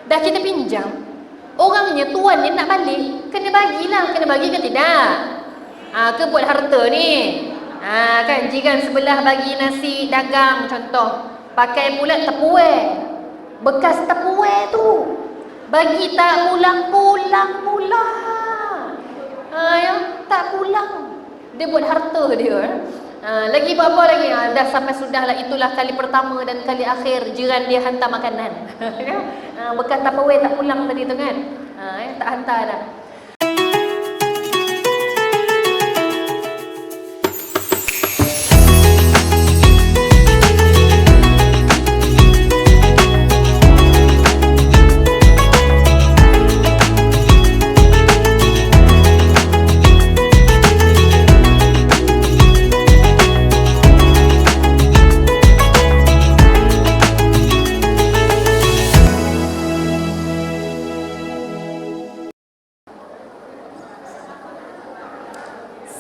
dah kita pinjam, orangnya, tuannya nak balik, kena bagilah. Kena bagi ke tidak? Ke buat harta ni? Kan jiran sebelah bagi nasi dagang contoh, pakai pula tepung, bekas tepung tu, bagi tak pulang-pulang pula. Ya, tak pulang. Dia buat harta dia. Lagi buat apa lagi? Dah sampai sudahlah, itulah kali pertama dan kali akhir jiran dia hantar makanan. Bekas tupperware tak pulang tadi tu kan. Tak hantar dah.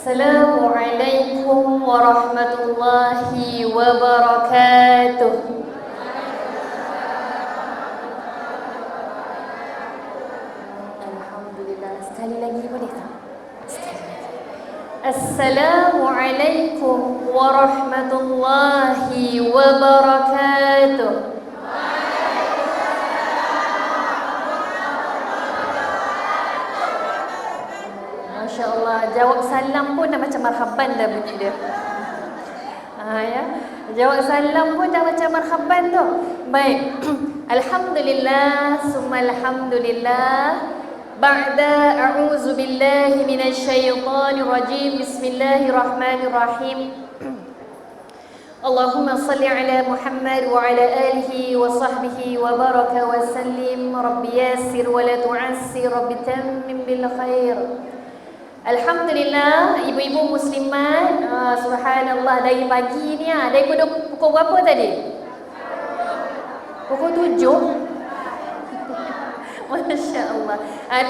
Assalamualaikum warahmatullahi wabarakatuh. Alhamdulillah. Sekali lagi boleh tak? Sekali lagi. Assalamualaikum warahmatullahi wabarakatuh. Masya Allah, jawab salam pun dah macam marhaban dah bunyi dia. Ya, jawab salam pun dah macam marhaban tu. Baik. Alhamdulillah, summa alhamdulillah. Ba'da a'udzu billahi minasyaitonir rajim. Bismillahirrahmanirrahim. Allahumma salli ala Muhammad wa ala alihi wa sahbihi wa baraka wa sallim. Rabbi yassir wa la tu'assir, Rabbi tammim bil khair. Alhamdulillah, ibu-ibu muslimat, subhanallah, dari pagi ni dari pukul berapa tadi? Pukul 7. Masya Allah.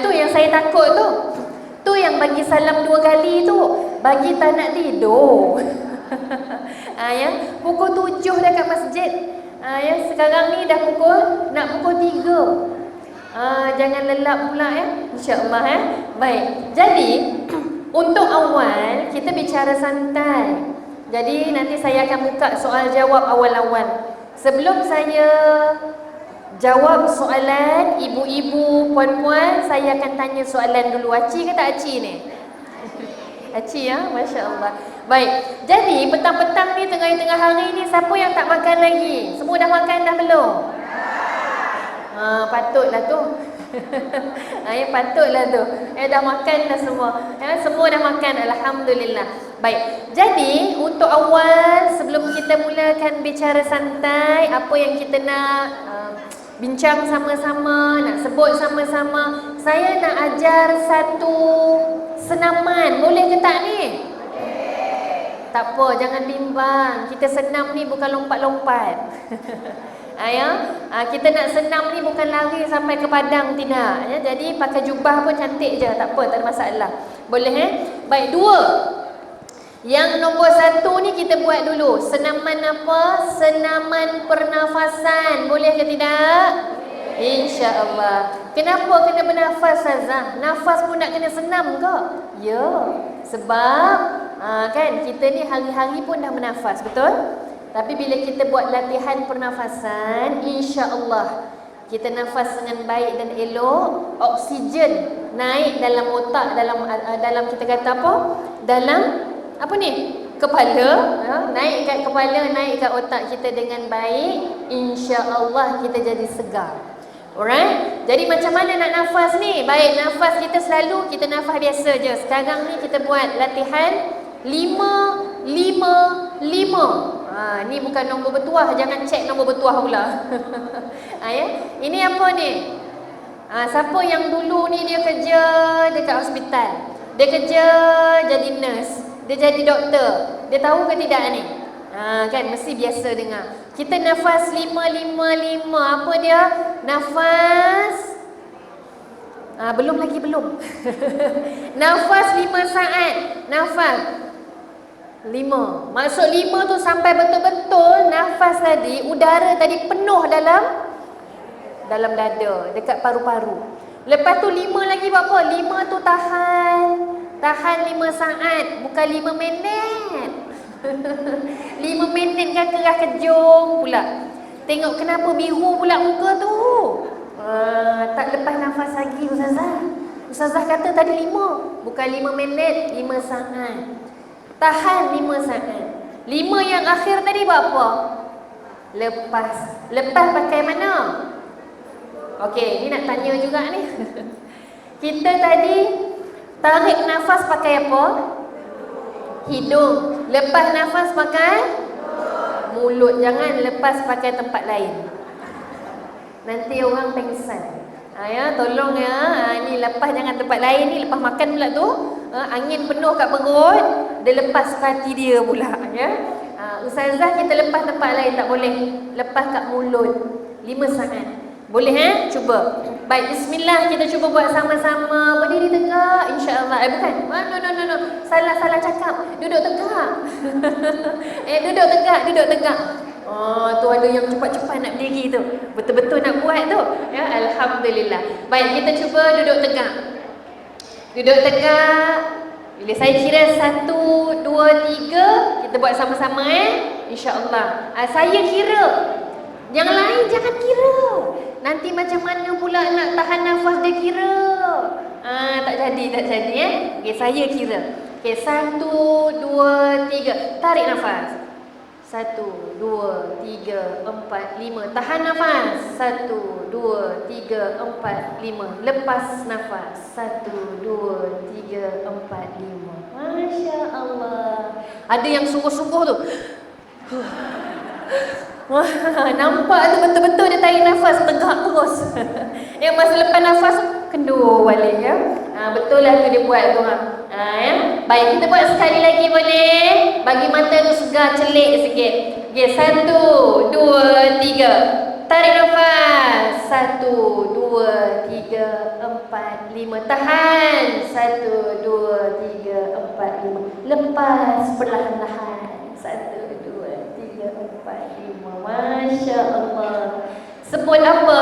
Tu yang saya takut tu. Tu yang bagi salam 2 kali tu, bagi tak nak tidur. Ya, pukul 7 dah kat masjid. Ya, sekarang ni dah nak pukul 3. Jangan lelap pula ya, insya-Allah ya. Baik. Jadi untuk awal kita bicara santai. Jadi nanti saya akan buka soal jawab awal-awal. Sebelum saya jawab soalan ibu-ibu, puan-puan, saya akan tanya soalan dulu. Aci ke tak aci ni? Aci ya, masya-Allah. Baik. Jadi petang-petang ni, tengah-tengah hari ni, siapa yang tak makan lagi? Semua dah makan dah belum? Patutlah tu. Ya, patutlah tu. Dah makan dah semua. Semua dah makan, alhamdulillah. Baik. Jadi untuk awal, sebelum kita mulakan bicara santai, apa yang kita nak bincang sama-sama, nak sebut sama-sama, saya nak ajar satu senaman. Boleh ke tak ni? Tak apa, jangan bimbang. Kita senam ni bukan lompat-lompat. Kita nak senam ni bukan lari sampai ke padang, tidak ya. Jadi pakai jubah pun cantik je, tak apa, tak ada masalah. Boleh Baik, 2. Yang nombor 1 ni kita buat dulu. Senaman apa? Senaman pernafasan. Boleh ke tidak? InsyaAllah. Kenapa kena bernafas, Azah? Nafas pun nak kena senam ke? Ya. Sebab kan kita ni hari-hari pun dah bernafas, betul? Tapi bila kita buat latihan pernafasan, insya-Allah kita nafas dengan baik dan elok, oksigen naik dalam otak, dalam kita kata apa? Dalam apa ni? Kepala, naik kat kepala, naik kat otak kita dengan baik, insya-Allah kita jadi segar. Alright? Jadi macam mana nak nafas ni? Baik, nafas kita selalu kita nafas biasa je. Sekarang ni kita buat latihan 5 5 5. Ni bukan nombor bertuah, jangan cek nombor bertuah pula. Ya. Ini apa ni? Siapa yang dulu ni dia kerja dekat hospital, dia kerja jadi nurse, dia jadi doktor, dia tahu ke tidak ni? Kan mesti biasa dengar. Kita nafas 5 5 5. Apa dia? Nafas belum lagi belum. Nafas 5 saat. Nafas 5. Maksud 5 tu sampai betul-betul nafas tadi, udara tadi penuh dalam dalam dada, dekat paru-paru. Lepas tu 5 lagi buat apa? 5 tu tahan. Tahan 5 saat, bukan 5 minit. 5 minit kan kerah kejung pula. Tengok kenapa biru pula muka tu. Tak lepas nafas lagi Ustazah. Ustazah kata tadi 5, bukan 5 minit, 5 saat. Tahan 5 saat. 5 yang akhir tadi buat apa? Lepas. Lepas pakai mana? Okey, ni nak tanya juga ni. Kita tadi tarik nafas pakai apa? Hidung. Lepas nafas pakai mulut. Jangan lepas pakai tempat lain. Nanti orang pengsan. Ya, tolong ya. Ni lepas jangan tempat lain ni, lepas makan pula tu. Angin penuh kat perut, dia lepas hati dia pula ya. Ustazah kita lepas tempat lain tak boleh. Lepas kat mulut 5 saat. Boleh Cuba. Baik, bismillah, kita cuba buat sama-sama. Berdiri tegak insya-Allah. Bukan. No. Salah cakap. Duduk tegak. Duduk tegak. Tu ada yang cepat-cepat nak berdiri tu. Betul-betul nak buat tu. Ya, alhamdulillah. Baik, kita cuba duduk tegak. Duduk tegak. Bila saya kira 1, 2, 3, kita buat sama-sama insya-Allah. Saya kira. Yang lain jangan kira. Nanti macam mana pula nak tahan nafas dia kira. Tak jadi Okey, saya kira. Okey, 1, 2, 3. Tarik nafas. 1, 2, 3, 4, 5. Tahan nafas. 1, 2, 3, 4, 5. Lepas nafas. 1, 2, 3, 4, 5. Masya Allah. Ada yang sungguh-sungguh tu. Wah, nampak tu betul-betul dia tarik nafas tegak terus. Yang masa lepas nafas kendur balik ya. Betul lah tu dia buat tu ya. Baik, kita buat sekali lagi boleh? Bagi mata tu segar celik sikit. Okey, 1, 2, 3. Tarik nafas. 1, 2, 3, 4, 5. Tahan. 1, 2, 3, 4, 5. Lepas perlahan-lahan. 1, 2, 3, 4, 5. Masya Allah. Sebut apa?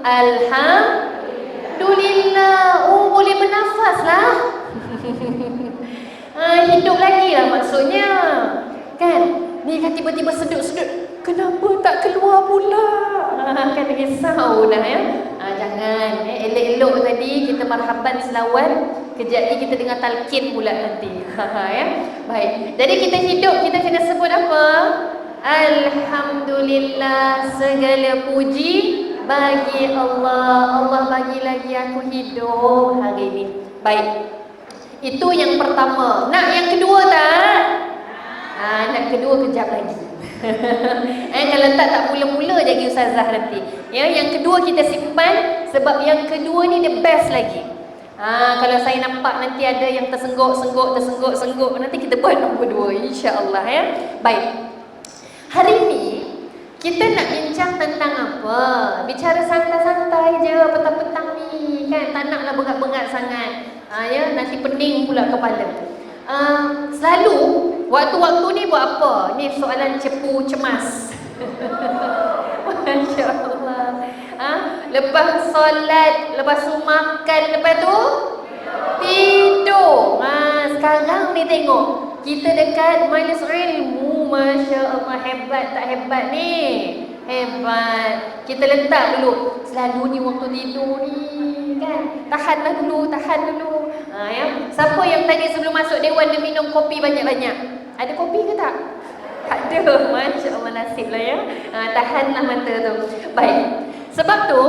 Alhamdulillah. Boleh bernafas lah. Hidup lagi lah maksudnya. Kan? Ni kan tiba-tiba sedut-sedut. Kenapa tak keluar pula? Kan risau dah ya. Jangan. Elok-elok tadi kita marhaban selawat. Kejap ni kita dengar talqin pula nanti. Ya. Baik. Jadi kita hidup, kita kena sebut apa? Alhamdulillah, segala puji bagi Allah. Allah bagi lagi aku hidup hari ini. Baik. Itu yang pertama. Nak yang kedua tak? Nak kedua kejap lagi. Kalau tak mula-mula jadi ustazah nanti. Ya, yang kedua kita simpan sebab yang kedua ni the best lagi. Kalau saya nampak nanti ada yang tersengguk, nanti kita buat nombor 2 insya-Allah ya. Baik. Hari ni kita nak bincang tentang apa? Bicara santai-santai je petang-petang ni kan, tak naklah berat-berat sangat. Ya, nanti pening pula kepala. Selalu waktu-waktu ni buat apa? Ni soalan cepu cemas. Masya-Allah. Lepas solat, lepas tu makan, lepas tu tidur. Sekarang ni tengok, kita dekat majlis ilmu. Masya Allah, hebat tak hebat ni? Hebat. Kita letak dulu. Selalu ni waktu tidur ni kan, tahanlah dulu. Ya. Siapa yang tadi sebelum masuk dewan dia minum kopi banyak-banyak? Ada kopi ke tak? Tak ada. Masya Allah, nasib lah ya. Tahanlah mata tu. Baik. Sebab tu,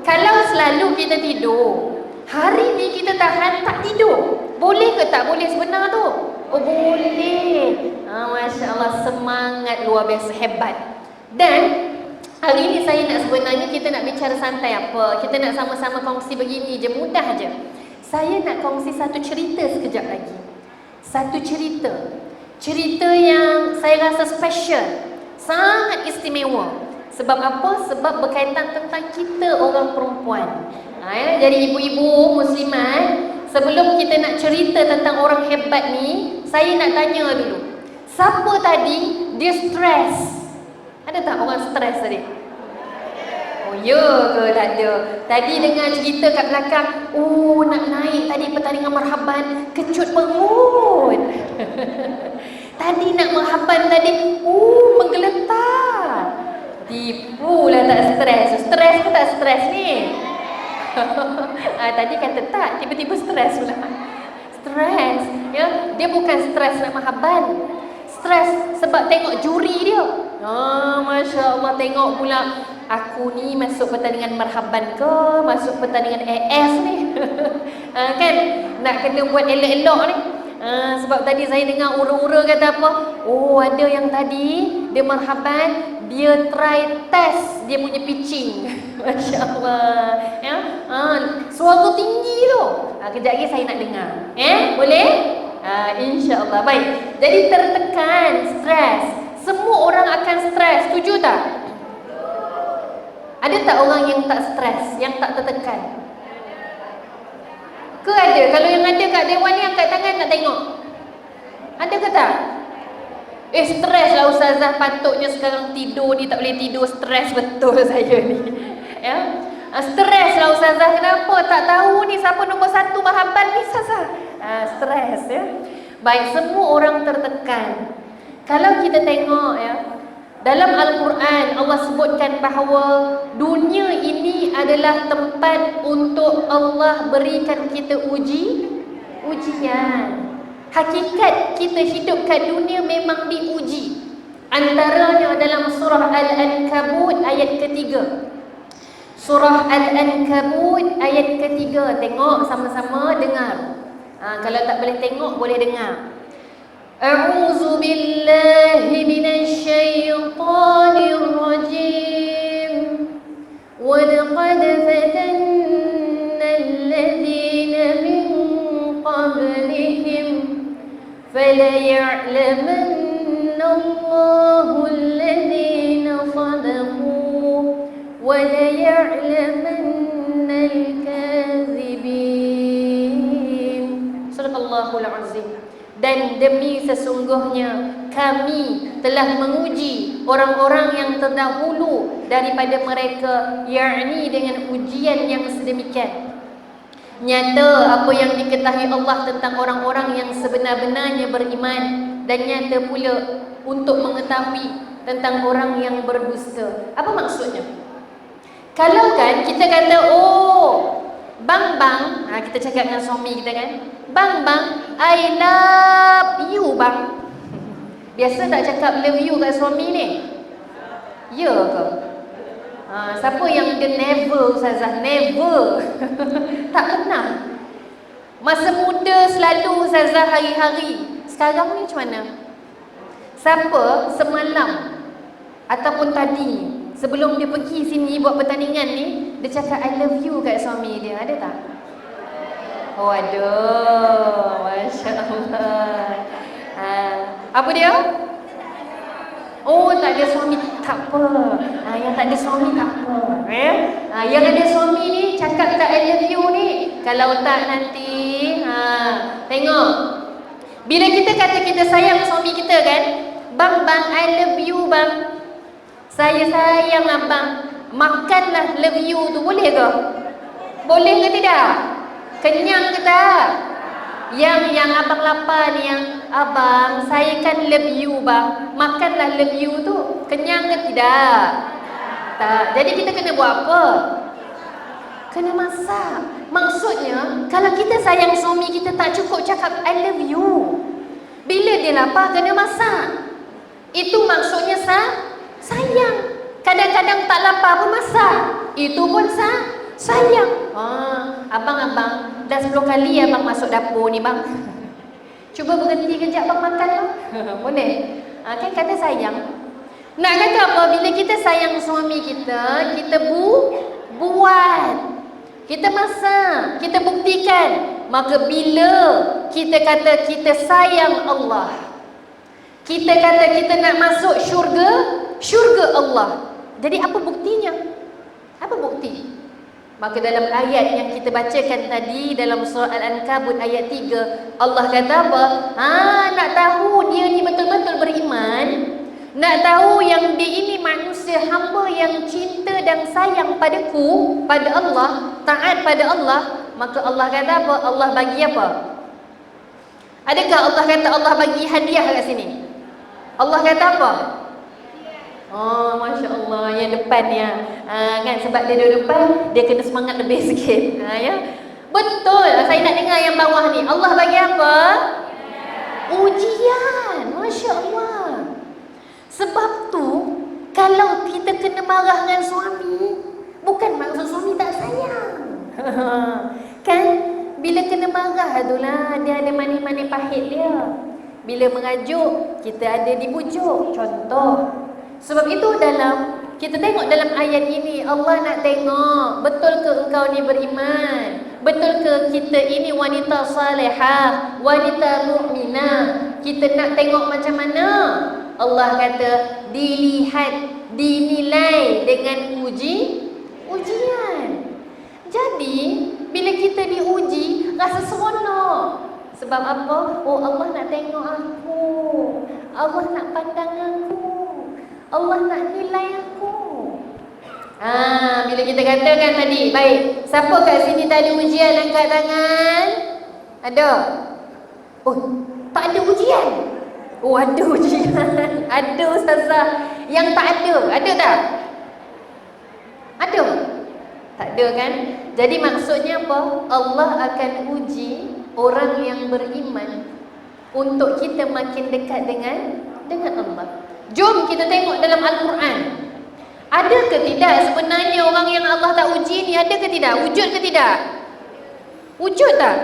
kalau selalu kita tidur, hari ni kita tahan tak tidur, boleh ke tak boleh sebenar tu? Boleh. Masya Allah, semangat luar biasa, hebat. Dan hari ni saya nak sebenarnya kita nak bicara santai apa? Kita nak sama-sama kongsi begini je, mudah je. Saya nak kongsi satu cerita sekejap lagi. Satu cerita. Cerita yang saya rasa special, sangat istimewa. Sebab apa? Sebab berkaitan tentang kita orang perempuan. Jadi ibu-ibu muslimat, sebelum kita nak cerita tentang orang hebat ni, saya nak tanya dulu. Siapa tadi dia stres? Ada tak orang stres tadi? Ya ke tak ada? Tadi dengar cerita kat belakang, oh nak naik tadi pertandingan marhaban, kecut perut. Tadi nak marhaban tadi, menggeletar. Tipulah tak stres. Stres ke tak stres ni? Tadi kata tak, tiba-tiba stres pula. Stres, ya. Dia bukan stres nak marhaban. Stres sebab tengok juri dia. Masya Allah, tengok pula aku ni masuk pertandingan marhaban ke, masuk pertandingan AF ni. Kan nak kena buat elok-elok ni. Sebab tadi saya dengar ura-ura kata apa, ada yang tadi dia marhaban, dia try test dia punya pitching. Masya Allah, ya. Suara tinggi tu. Kejap lagi saya nak dengar. Boleh? InsyaAllah. Baik. Jadi tertekan, stres. Semua orang akan stres. Setuju tak? Ada tak orang yang tak stres, yang tak tertekan? Ke ada? Kalau yang ada kat dewan ni angkat tangan nak tengok. Ada ke tak? Stres lah ustazah, patutnya sekarang tidur ni tak boleh tidur, stres betul saya ni. Ya. Stres lah ustazah, kenapa? Tak tahu ni siapa nombor 1 marhaban ni ustazah. Stres ya. Baik, semua orang tertekan. Kalau kita tengok ya, dalam Al-Quran Allah sebutkan bahawa dunia ini adalah tempat untuk Allah berikan kita ujian. Hakikat kita hidup kat dunia memang diuji. Antaranya dalam surah Al-Ankabut ayat ketiga. Surah Al-Ankabut ayat ketiga. Tengok sama-sama, dengar. Kalau tak boleh tengok, boleh dengar. A'udzu billahi minasy syaithanir rajim. Wa laqad fatanna alladhina min qablihim fala ya'lamanna Allahu alladhina sadaqu wa la ya'lamanna al-kadhibin. Sadaqallahul azim. Dan demi sesungguhnya kami telah menguji orang-orang yang terdahulu daripada mereka, yakni dengan ujian yang sedemikian. Nyata apa yang diketahui Allah tentang orang-orang yang sebenar-benarnya beriman, dan nyata pula untuk mengetahui tentang orang yang berdusta. Apa maksudnya? Kalau kan kita kata, bang, kita cakap dengan suami kita kan, bang, I love you bang. Biasa tak cakap love you kat suami ni? Ya ke? Siapa yang dia never ustazah? Never. Tak pernah. Masa muda selalu ustazah, hari-hari. Sekarang ni macam mana? Siapa semalam ataupun tadi sebelum dia pergi sini buat pertandingan ni, dia cakap I love you kat suami dia? Ada tak? Waduh, Masya Allah. Apa dia? Tak ada suami, tak apa. Yang tak ada suami tak apa. Yang ada suami ni cakap tak I love you ni. Kalau tak nanti, tengok. Bila kita kata kita sayang suami kita kan, bang, I love you bang. Saya sayang lah bang. Makanlah love you tu, boleh ke? Boleh ke tidak? Kenyang ke tak? Yang abang lapar ni, yang abang, saya kan love you bang. Makanlah love you tu. Kenyang ke tidak? Tak. Jadi kita kena buat apa? Kena masak. Maksudnya, kalau kita sayang suami kita tak cukup cakap I love you. Bila dia lapar, kena masak. Itu maksudnya sayang. Kadang-kadang tak lapar pun masak. Itu pun sayang. Abang, dah 10 kali abang masuk dapur ni bang. Cuba berhenti kejap bang makan bang. Boleh? Kan kata sayang. Nak kata apa? Bila kita sayang suami kita, kita buat. Kita masak. Kita buktikan. Maka bila kita kata kita sayang Allah, kita kata kita nak masuk syurga Allah. Jadi apa buktinya? Apa bukti? Maka dalam ayat yang kita bacakan tadi dalam surah Al-Ankabut ayat 3, Allah kata apa? Nak tahu dia ni betul-betul beriman, Nak tahu yang dia ini manusia hamba yang cinta dan sayang padaku, pada Allah, taat pada Allah, maka Allah kata apa? Allah bagi apa? Adakah Allah kata Allah bagi hadiah kat sini? Allah kata apa? Oh, Masya Allah, yang depan ya. Kan sebab dia duduk depan, dia kena semangat lebih sikit. Ya. Betul, saya nak dengar yang bawah ni. Allah bagi apa? Ujian. Masya Allah. Sebab tu, kalau kita kena marah dengan suami, bukan maksud suami tak sayang. Kan? Bila kena marah tu lah, dia ada manis-manis pahit dia. Bila mengajuk, kita ada dibujuk. Contoh. Sebab itu kita tengok dalam ayat ini, Allah nak tengok, betul ke engkau ni beriman? Betul ke kita ini wanita salihah, wanita mukminah? Kita nak tengok macam mana? Allah kata, dilihat, dinilai dengan ujian. Jadi, bila kita diuji, rasa seronok. Sebab apa? Oh, Allah nak tengok aku. Allah nak pandang aku. Allah nak nilai aku. Bila kita katakan tadi, baik, siapa kat sini tak ada ujian, angkat tangan. Ada? Oh, tak ada ujian? Oh, ada ujian. Ada ustazah. Yang tak ada tak? Ada? Tak ada kan? Jadi maksudnya apa? Allah akan uji orang yang beriman untuk kita makin dekat dengan Allah. Jom kita tengok dalam Al-Quran. Ada ke tidak sebenarnya orang yang Allah tak uji ni? Ada ke tidak? Wujud ke tidak? Wujud tak?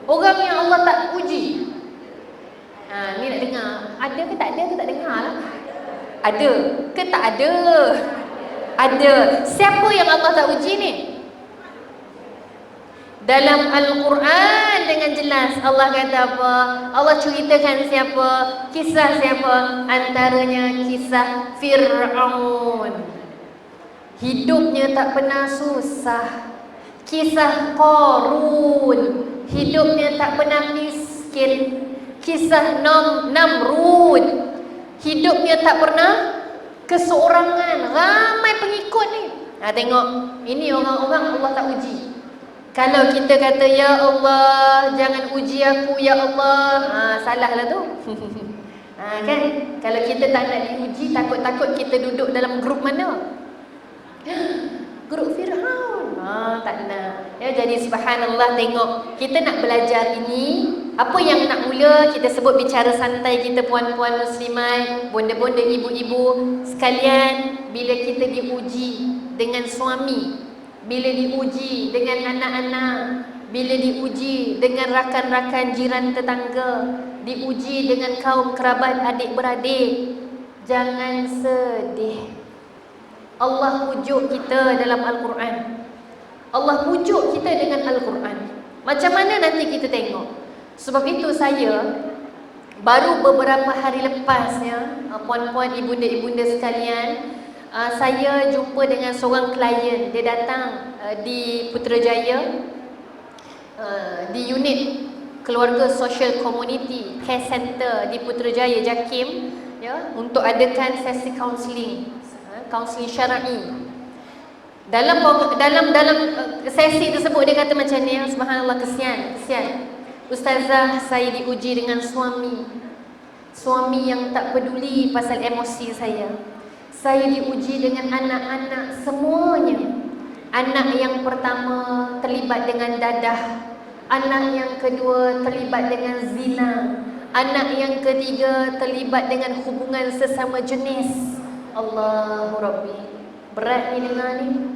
Orang yang Allah tak uji. Ni nak dengar. Ada ke tak ada ke tak dengar lah. Ada ke tak ada? Ada. Siapa yang Allah tak uji ni? Dalam Al-Quran dengan jelas Allah kata apa? Allah ceritakan siapa? Kisah siapa? Antaranya kisah Fir'aun. Hidupnya tak pernah susah. Kisah Qarun. Hidupnya tak pernah miskin. Kisah Namrud. Hidupnya tak pernah keseorangan. Ramai pengikut ni. Tengok, ini orang-orang Allah tak uji. Kalau kita kata, ya Allah, jangan uji aku, ya Allah, salahlah tu. Kan? Kalau kita tak nak diuji, takut-takut kita duduk dalam grup mana? Grup Fir'aun. Tak nak. Ya, jadi subhanallah, tengok, kita nak belajar ini. Apa yang nak mula, kita sebut bicara santai kita puan-puan muslimat, bonda-bonda ibu-ibu sekalian, bila kita diuji dengan suami, bila diuji dengan anak-anak, bila diuji dengan rakan-rakan jiran tetangga, diuji dengan kaum kerabat adik-beradik, jangan sedih. Allah pujuk kita dalam Al-Quran. Allah pujuk kita dengan Al-Quran. Macam mana nanti kita tengok. Sebab itu saya baru beberapa hari lepas ya, puan-puan, ibunda-ibunda sekalian, saya jumpa dengan seorang klien. Dia datang di Putrajaya, di unit Keluarga Social Community Care Center di Putrajaya, JAKIM, ya, untuk adakan sesi kaunseling syar'i. Dalam sesi tersebut dia kata macam ni, ya, subhanallah, kesian ustazah, saya diuji dengan suami yang tak peduli pasal emosi saya. Saya diuji dengan anak-anak semuanya. Anak yang pertama terlibat dengan dadah. Anak yang kedua terlibat dengan zina. Anak yang ketiga terlibat dengan hubungan sesama jenis. Allahu Rabbi. Berat ni dengar ni.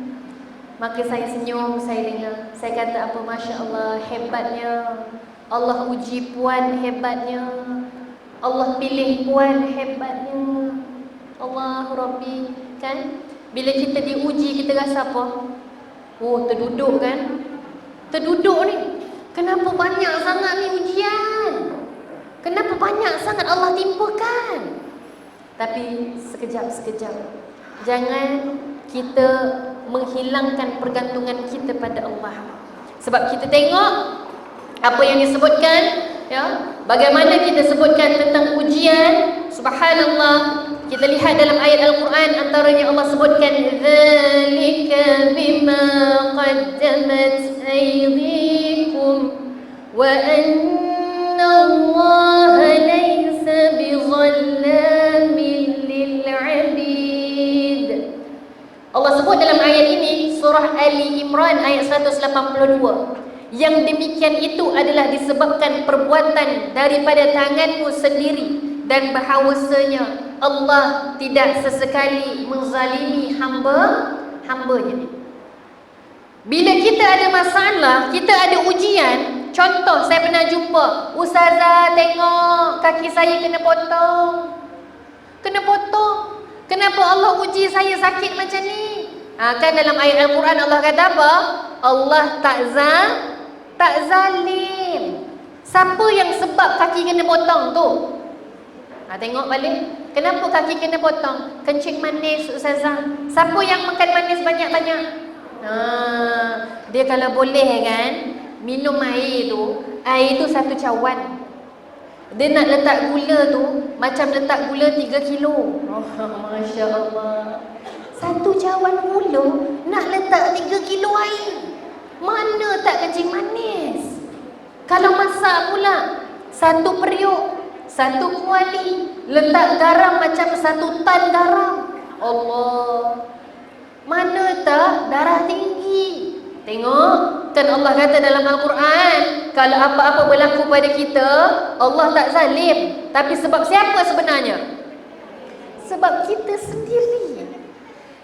Maka saya senyum, saya dengar. Saya kata apa, Masya Allah, hebatnya. Allah uji puan, hebatnya. Allah pilih puan, hebatnya. Allahu Rabbi. Kan? Bila kita diuji, kita rasa apa? Oh, terduduk kan? Terduduk ni. Kenapa banyak sangat ni ujian? Kenapa banyak sangat Allah timpakan? Tapi sekejap-sekejap. Jangan kita menghilangkan pergantungan kita pada Allah. Sebab kita tengok apa yang disebutkan, ya, bagaimana kita sebutkan tentang ujian. Subhanallah, Kita lihat dalam ayat Al-Quran, antaranya Allah sebutkan dzalika bima qaddamat aydikum wa anna Allaha laysa bizallamin lil 'abid. Allah sebut dalam ayat ini, surah Ali Imran ayat 182. Yang demikian itu adalah disebabkan perbuatan daripada tanganmu sendiri, dan bahawasanya Allah tidak sesekali menzalimi hamba-hambanya. Bila kita ada masalah, kita ada ujian. Contoh, saya pernah jumpa, Ustazah tengok kaki saya kena potong. Kena potong. Kenapa Allah uji saya sakit macam ni? Kan dalam ayat Al-Quran Allah kata apa? Allah tak zalim. Siapa yang sebab kaki kena potong tu? Tengok balik. Kenapa kaki kena potong? Kencing manis, Ustazah. Siapa yang makan manis banyak-banyak? Dia kalau boleh kan, minum air tu satu cawan. Dia nak letak gula tu, macam letak gula 3 kilo. Masya Allah. Satu cawan gula nak letak 3 kilo air. Mana tak kencing manis? Kalau masak pula, satu periuk, satu kuali, letak garam macam 1 tan garam. Allah, mana tak darah tinggi. Tengok, kan Allah kata dalam Al-Quran, kalau apa-apa berlaku pada kita, Allah tak zalim. Tapi sebab siapa sebenarnya? Sebab kita sendiri.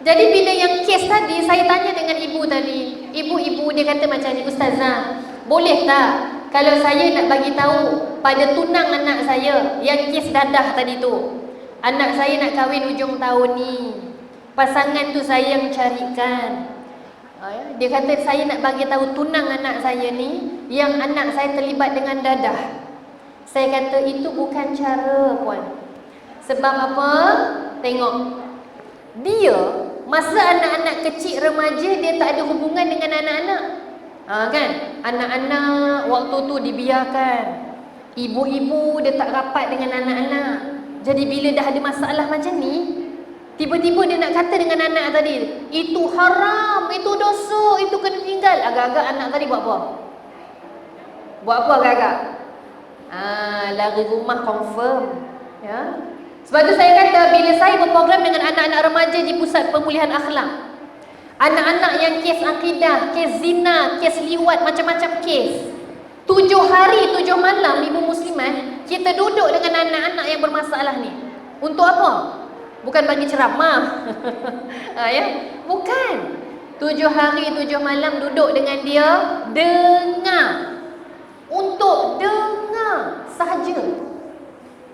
Jadi bila yang kes tadi, saya tanya dengan ibu tadi. Ibu dia kata macam ni, Ustazah, boleh tak kalau saya nak bagi tahu pada tunang anak saya yang kes dadah tadi tu, anak saya nak kahwin hujung tahun ni, pasangan tu saya yang carikan. Dia kata saya nak bagi tahu tunang anak saya ni yang anak saya terlibat dengan dadah. Saya kata itu bukan cara, puan. Sebab apa? Tengok, dia masa anak-anak kecil remaja, dia tak ada hubungan dengan anak-anak. Kan? Anak-anak waktu tu dibiarkan. Ibu-ibu dia tak rapat dengan anak-anak. Jadi bila dah ada masalah macam ni, tiba-tiba dia nak kata dengan anak tadi, itu haram, itu dosa, itu kena tinggal. Agak-agak anak tadi buat apa? Buat apa agak-agak? Lari rumah confirm. Ya. Sebab tu saya kata, bila saya berprogram dengan anak-anak remaja di pusat pemulihan akhlak, anak-anak yang kes akidah, kes zina, kes liwat, macam-macam kes, 7 hari 7 malam ibu muslimat, kita duduk dengan anak-anak yang bermasalah ni. Untuk apa? Bukan bagi ceramah. Ya? Bukan. 7 hari 7 malam duduk dengan dia, dengar. Untuk dengar sahaja.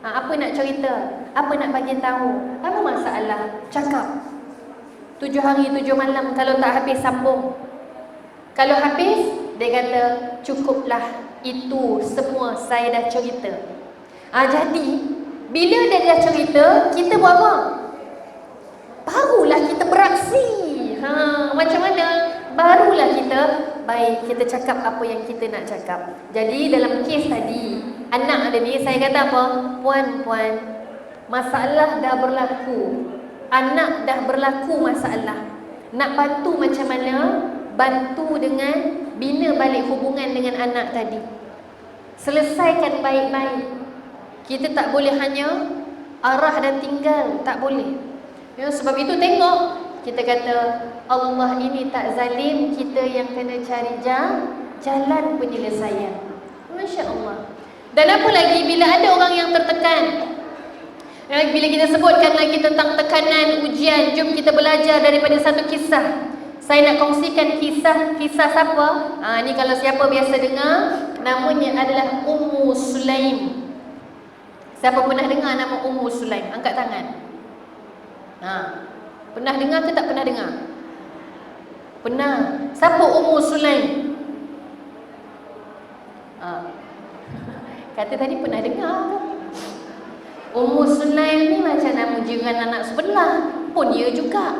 Apa nak cerita? Apa nak bagi tahu? Apa masalah? Cakap. 7 hari 7 malam, kalau tak habis sambung. Kalau habis, dia kata cukuplah, itu semua saya dah cerita. Jadi bila dia dah cerita, kita buat apa? Barulah kita beraksi. Macam mana? Barulah kita, baik, kita cakap apa yang kita nak cakap. Jadi dalam kes tadi, anak ada ni, saya kata apa? Puan, masalah dah berlaku. Anak dah berlaku masalah. Nak bantu macam mana? Bantu dengan bina balik hubungan dengan anak tadi. Selesaikan baik-baik. Kita tak boleh hanya arah dan tinggal, tak boleh. Ya, sebab itu tengok, kita kata Allah ini tak zalim, kita yang kena cari jalan penyelesaian. Masya Allah. Dan apa lagi bila ada orang yang tertekan? Bila kita sebutkan lagi tentang tekanan, ujian, jom kita belajar daripada satu kisah. Saya nak kongsikan kisah siapa? Ni kalau siapa biasa dengar, namanya adalah Ummu Sulaim. Siapa pernah dengar nama Ummu Sulaim? Angkat tangan. Pernah dengar ke tak pernah dengar? Pernah. Siapa Ummu Sulaim? Kata tadi pernah dengar. Ummu Sulaim ni macam nama jiran anak sebelah. Pun dia juga.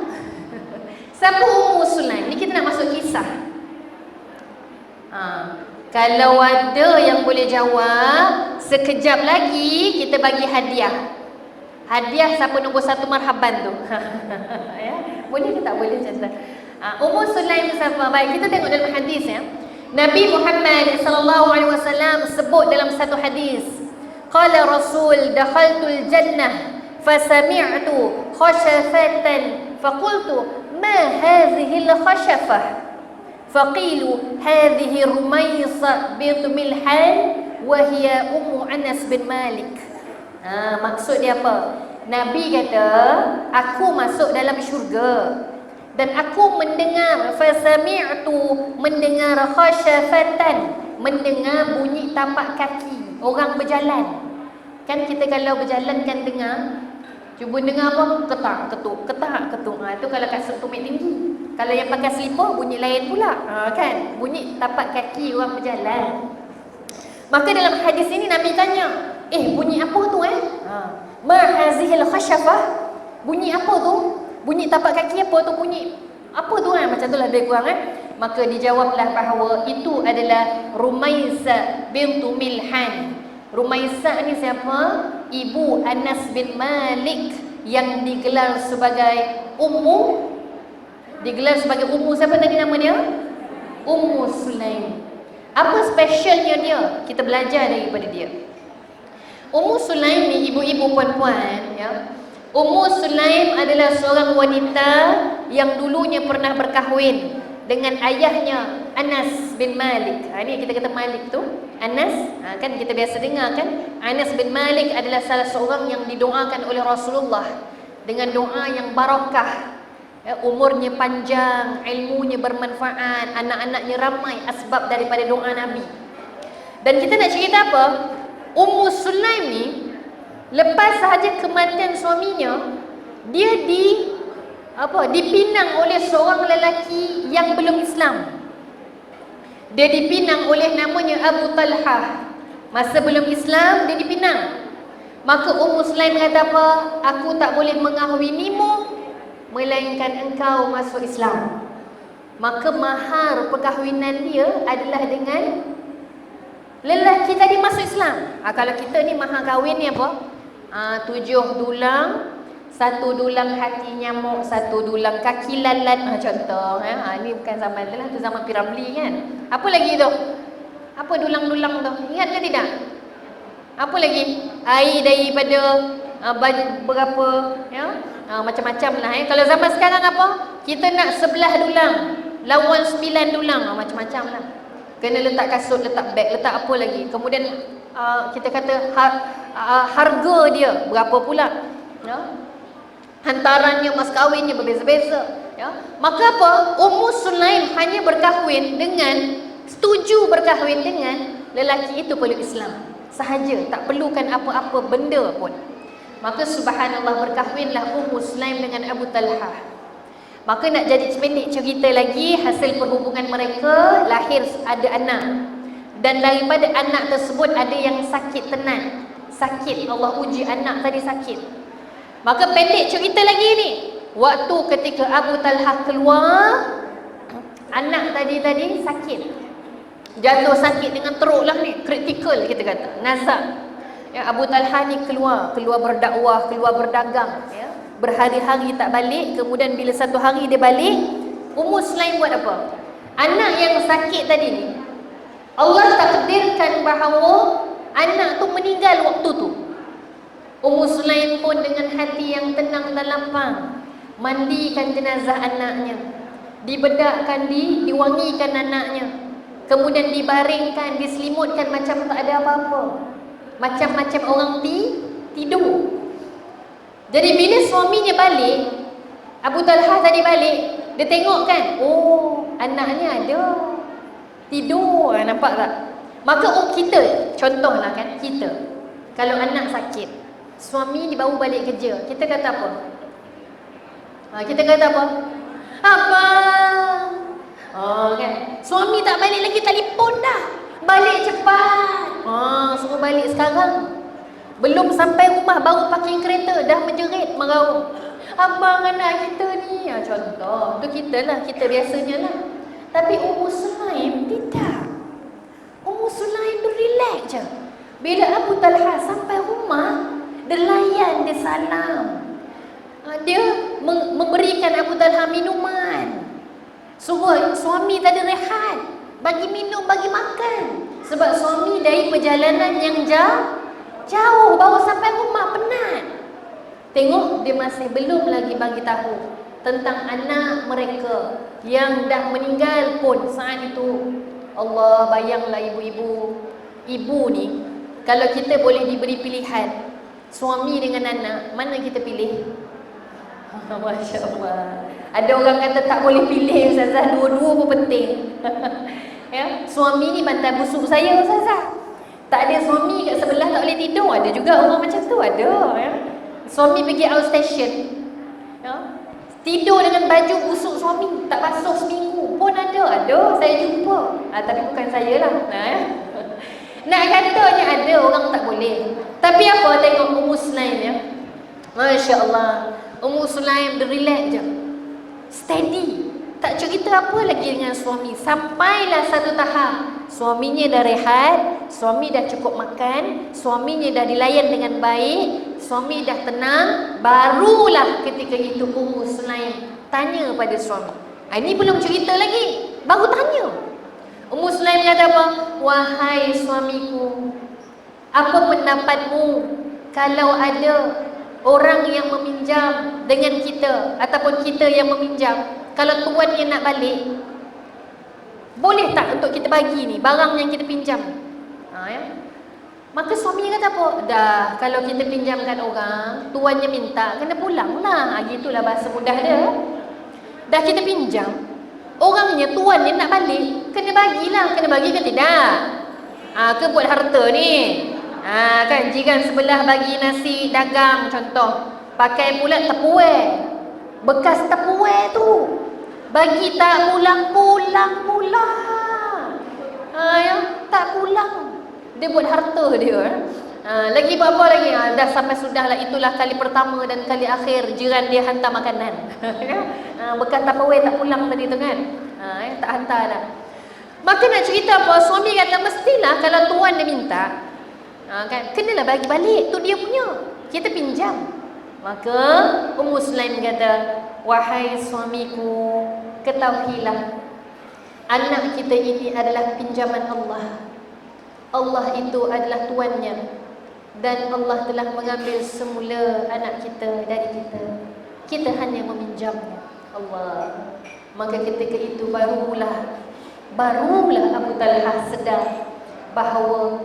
Siapa Ummu Sulaim? Ni kita nak masuk kisah. Kalau ada yang boleh jawab, sekejap lagi kita bagi hadiah. Hadiah siapa nombor 1 marhaban tu. Ya, boleh ke tak boleh macam tu? Ummu Sulaim siapa? Baik, kita tengok dalam hadis ya. Nabi Muhammad sallallahu alaihi wasallam sebut dalam satu hadis, qala Rasul dakhaltul jannah fasami'tu khashafatan faqultu ma hadhihi al-khashafah faqilu hadhihi Rumaysah bint Milhan wa hiya ummu Anas bin Malik. Maksud dia apa? Nabi kata, aku masuk dalam syurga dan aku mendengar fasami'tu, mendengar khashafatan, mendengar bunyi tapak kaki orang berjalan. Kan kita kalau berjalan kan dengar, cuba dengar apa? Ketak ketuk, ketak ketuk. Itu kalau kasut tumit tinggi. Kalau yang pakai slipper bunyi lain pula. Kan bunyi tapak kaki orang berjalan. Maka dalam hadis ini Nabi tanya, bunyi apa tu ma hazihil khashafah? Bunyi apa tu? Bunyi tapak kaki apa tu? Bunyi apa tu macam itulah lebih kurang Maka dijawablah bahawa itu adalah Rumaysah bintu Milhan. Rumaysah ni siapa? Ibu Anas bin Malik yang digelar sebagai Ummu. Digelar sebagai Ummu siapa tadi nama dia? Ummu Sulaim. Apa spesialnya dia? Kita belajar daripada dia. Ummu Sulaim ni ibu-ibu puan-puan ya. Ummu Sulaim adalah seorang wanita yang dulunya pernah berkahwin dengan ayahnya Anas bin Malik. Ini kita kata Malik tu Anas, kan kita biasa dengar kan, Anas bin Malik adalah salah seorang yang didoakan oleh Rasulullah dengan doa yang barakah. Umurnya panjang, ilmunya bermanfaat, anak-anaknya ramai asbab daripada doa Nabi. Dan kita nak cerita apa? Ummu Sulaim ni lepas sahaja kematian suaminya, dia dipinang oleh seorang lelaki yang belum Islam. Dia dipinang oleh namanya Abu Talhah. Masa belum Islam dia dipinang. Maka Ummu Sulaim kata apa? Aku tak boleh mengahwinimu melainkan engkau masuk Islam. Maka mahar perkahwinan dia adalah dengan lelaki tadi masuk Islam. Kalau kita ni mahar kahwin ni apa? 7 dulang, 1 dulang hati nyamuk, 1 dulang kaki lalat, contoh. Ni bukan zaman tu lah, tu zaman Piramli kan. Apa lagi tu? Apa dulang-dulang tu? Ingat ke tidak? Apa lagi? Air daripada berapa ya? Macam-macam lah Kalau zaman sekarang apa? Kita nak 11 dulang, lawan 9 dulang, macam-macam lah. Kena letak kasut, letak beg, letak apa lagi. Kemudian kita kata harga dia berapa pula ya? Hantarannya, mas kahwinnya berbeza-beza ya? Maka apa? Ummu Sulaim hanya berkahwin dengan, setuju berkahwin dengan lelaki itu perlu Islam sahaja, tak perlukan apa-apa benda pun. Maka subhanallah berkahwinlah Ummu Sulaim dengan Abu Talhah. Maka nak jadi pendek cerita lagi, hasil perhubungan mereka lahir ada anak. Dan daripada anak tersebut ada yang sakit tenan. Sakit, Allah uji anak tadi sakit. Maka pendek cerita lagi ni, waktu ketika Abu Talhah keluar, anak tadi sakit. Jatuh sakit dengan teruk lah ni, kritikal kita kata, nazak. Ya, Abu Talhah ni keluar berdakwah, keluar berdagang ya. Berhari-hari tak balik. Kemudian bila satu hari dia balik, Ummu Sulaim buat apa? Anak yang sakit tadi ni, Allah takdirkan bahawa anak tu meninggal waktu tu. Ummu Sulaim pun dengan hati yang tenang dan lapang mandikan jenazah anaknya, dibedakkan, diwangikan anaknya, kemudian dibaringkan, diselimutkan macam tak ada apa-apa, macam-macam orang tidur. Jadi bila suaminya balik, Abu Talhah tadi balik, dia tengok kan, oh anaknya ada tidur, nampak tak? Maka kita, contohlah kan, kita kalau anak sakit, suami dia baru balik kerja, kita kata apa? Kita kata apa? Abang, kan? Suami tak balik lagi, telefon dah, balik cepat, suruh balik sekarang. Belum sampai rumah baru parking kereta dah menjerit meraung, abang anak kita ni, contoh tu kita lah, kita biasanya lah. Tapi Ummu Sulaim tidak. Ummu Sulaim tu relax je. Bila Abu Talhah sampai rumah, dia layan, dia salam. Dia memberikan Abu Talha minuman. Suruh suami tadi rehat, bagi minum, bagi makan. Sebab suami dari perjalanan yang jauh baru sampai rumah penat. Tengok, dia masih belum lagi bagi tahu tentang anak mereka yang dah meninggal pun saat itu. Allah, bayanglah ibu-ibu. Ibu ni, kalau kita boleh diberi pilihan suami dengan anak, mana kita pilih? Masya Allah. Ada orang kata tak boleh pilih Ustazah, dua-dua pun penting. Ya, suami ni bantal busuk saya Ustazah. Tak ada suami kat sebelah tak boleh tidur. Ada juga orang macam tu, ada ya. Suami pergi outstation, ya, tidur dengan baju busuk suami, tak basuh seminggu pun ada saya jumpa. Tapi bukan saya lah. Ya. Nak katanya ada orang tak boleh. Tapi apa, tengok Ummu Sulaim ya. Masya Allah, Ummu Sulaim dia relax je, steady, tak cerita apa lagi dengan suami. Sampailah satu tahap suaminya dah rehat, suami dah cukup makan, suaminya dah dilayan dengan baik, suami dah tenang. Barulah ketika itu Ummu Sulaim tanya pada suami. Ini belum cerita lagi, baru tanya. Ummu Sulaim kata apa? Wahai suamiku, apa pendapatmu kalau ada orang yang meminjam dengan kita, ataupun kita yang meminjam, kalau tuannya nak balik, boleh tak untuk kita bagi ni barang yang kita pinjam? Ya. Maka suami kata apa? Dah, kalau kita pinjamkan orang, tuannya minta, kena pulang lah. Gitulah bahasa mudah dia. Dah kita pinjam, orangnya, tuannya nak balik, kena bagilah. Kena bagi ke tidak? Ke buat harta ni? Kan jiran sebelah bagi nasi dagang contoh, pakai pula tupperware, bekas tupperware tu, bagi tak pulang-pulang pula. Ya, tak pulang. Dia buat harta dia. Lagi buat apa lagi? Dah sampai sudahlah, itulah kali pertama dan kali akhir jiran dia hantar makanan. Bekas tupperware tak pulang tadi tu kan. Tak hantar dah. Maka nak cerita apa? Suami kata mestilah kalau tuan dia minta, kan, kenalah bagi balik, tu dia punya, kita pinjam. Maka Ummu Sulaim kata, wahai suamiku, ketahuilah anak kita ini adalah pinjaman Allah. Allah itu adalah tuannya, dan Allah telah mengambil semula anak kita dari kita. Kita hanya meminjamnya. Allah. Maka ketika itu barulah Abu Talha sedar bahawa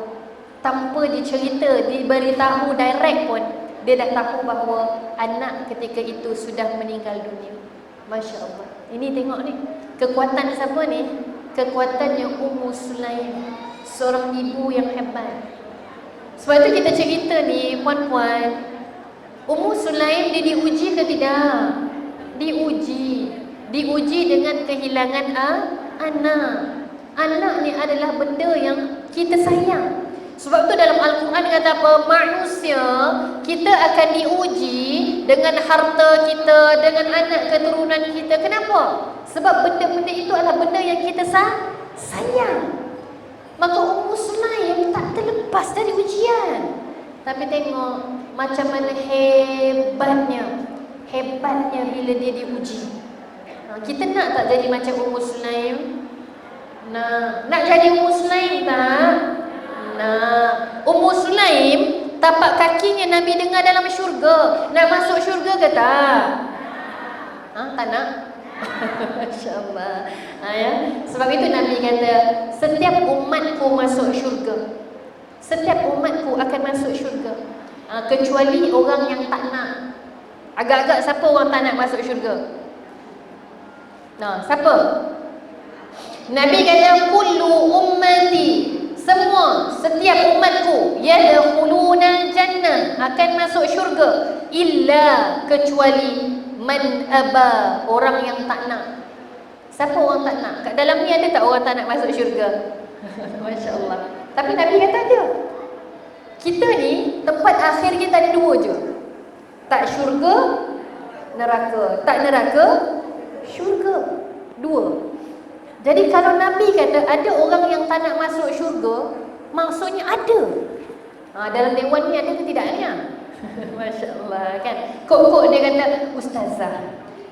tanpa dicerita, diberitahu direct pun, dia dah tahu bahawa anak ketika itu sudah meninggal dunia. Masya Allah. Ini tengok ni, kekuatan siapa ni? Kekuatannya Ummu Sulaim, seorang ibu yang hebat. Sebab tu kita cerita ni, puan-puan, Ummu Sulaim dia diuji ke tidak? Diuji dengan kehilangan anak. Anak ni adalah benda yang kita sayang. Sebab tu dalam Al-Quran kata apa? Manusia, kita akan diuji dengan harta kita, dengan anak keturunan kita. Kenapa? Sebab benda-benda itu adalah benda yang kita sayang. Maka Ummu Sulaim tak terlepas dari ujian. Tapi tengok macam mana hebatnya bila dia diuji. Kita nak tak jadi macam Ummu Sulaim? Nak jadi Ummu Sulaim tak? Ummu Sulaim, tapak kakinya Nabi dengar dalam syurga. Nak masuk syurga ke tak? Tak nak? Masya Allah. Ya. Sebab itu Nabi kata, setiap umatku masuk syurga. Setiap umatku akan masuk syurga, kecuali orang yang tak nak. Agak-agak siapa orang tak nak masuk syurga? Siapa? Nabi kata, kullu ummati, setiap umatku, yadkhuluna jannah, akan masuk syurga, illa, kecuali man aba, orang yang tak nak. Siapa orang tak nak? Kat dalam ni ada tak orang tak nak masuk syurga? Masya Allah. Tapi Nabi kata ada. Kita ni tempat akhir kita ada dua je, tak syurga, neraka. Tak neraka, syurga. Dua. Jadi kalau Nabi kata ada orang yang tak nak masuk syurga, maksudnya ada. Dalam dewan ni ada ke tidaknya? Masya Allah kan. Kok dia kata, Ustazah,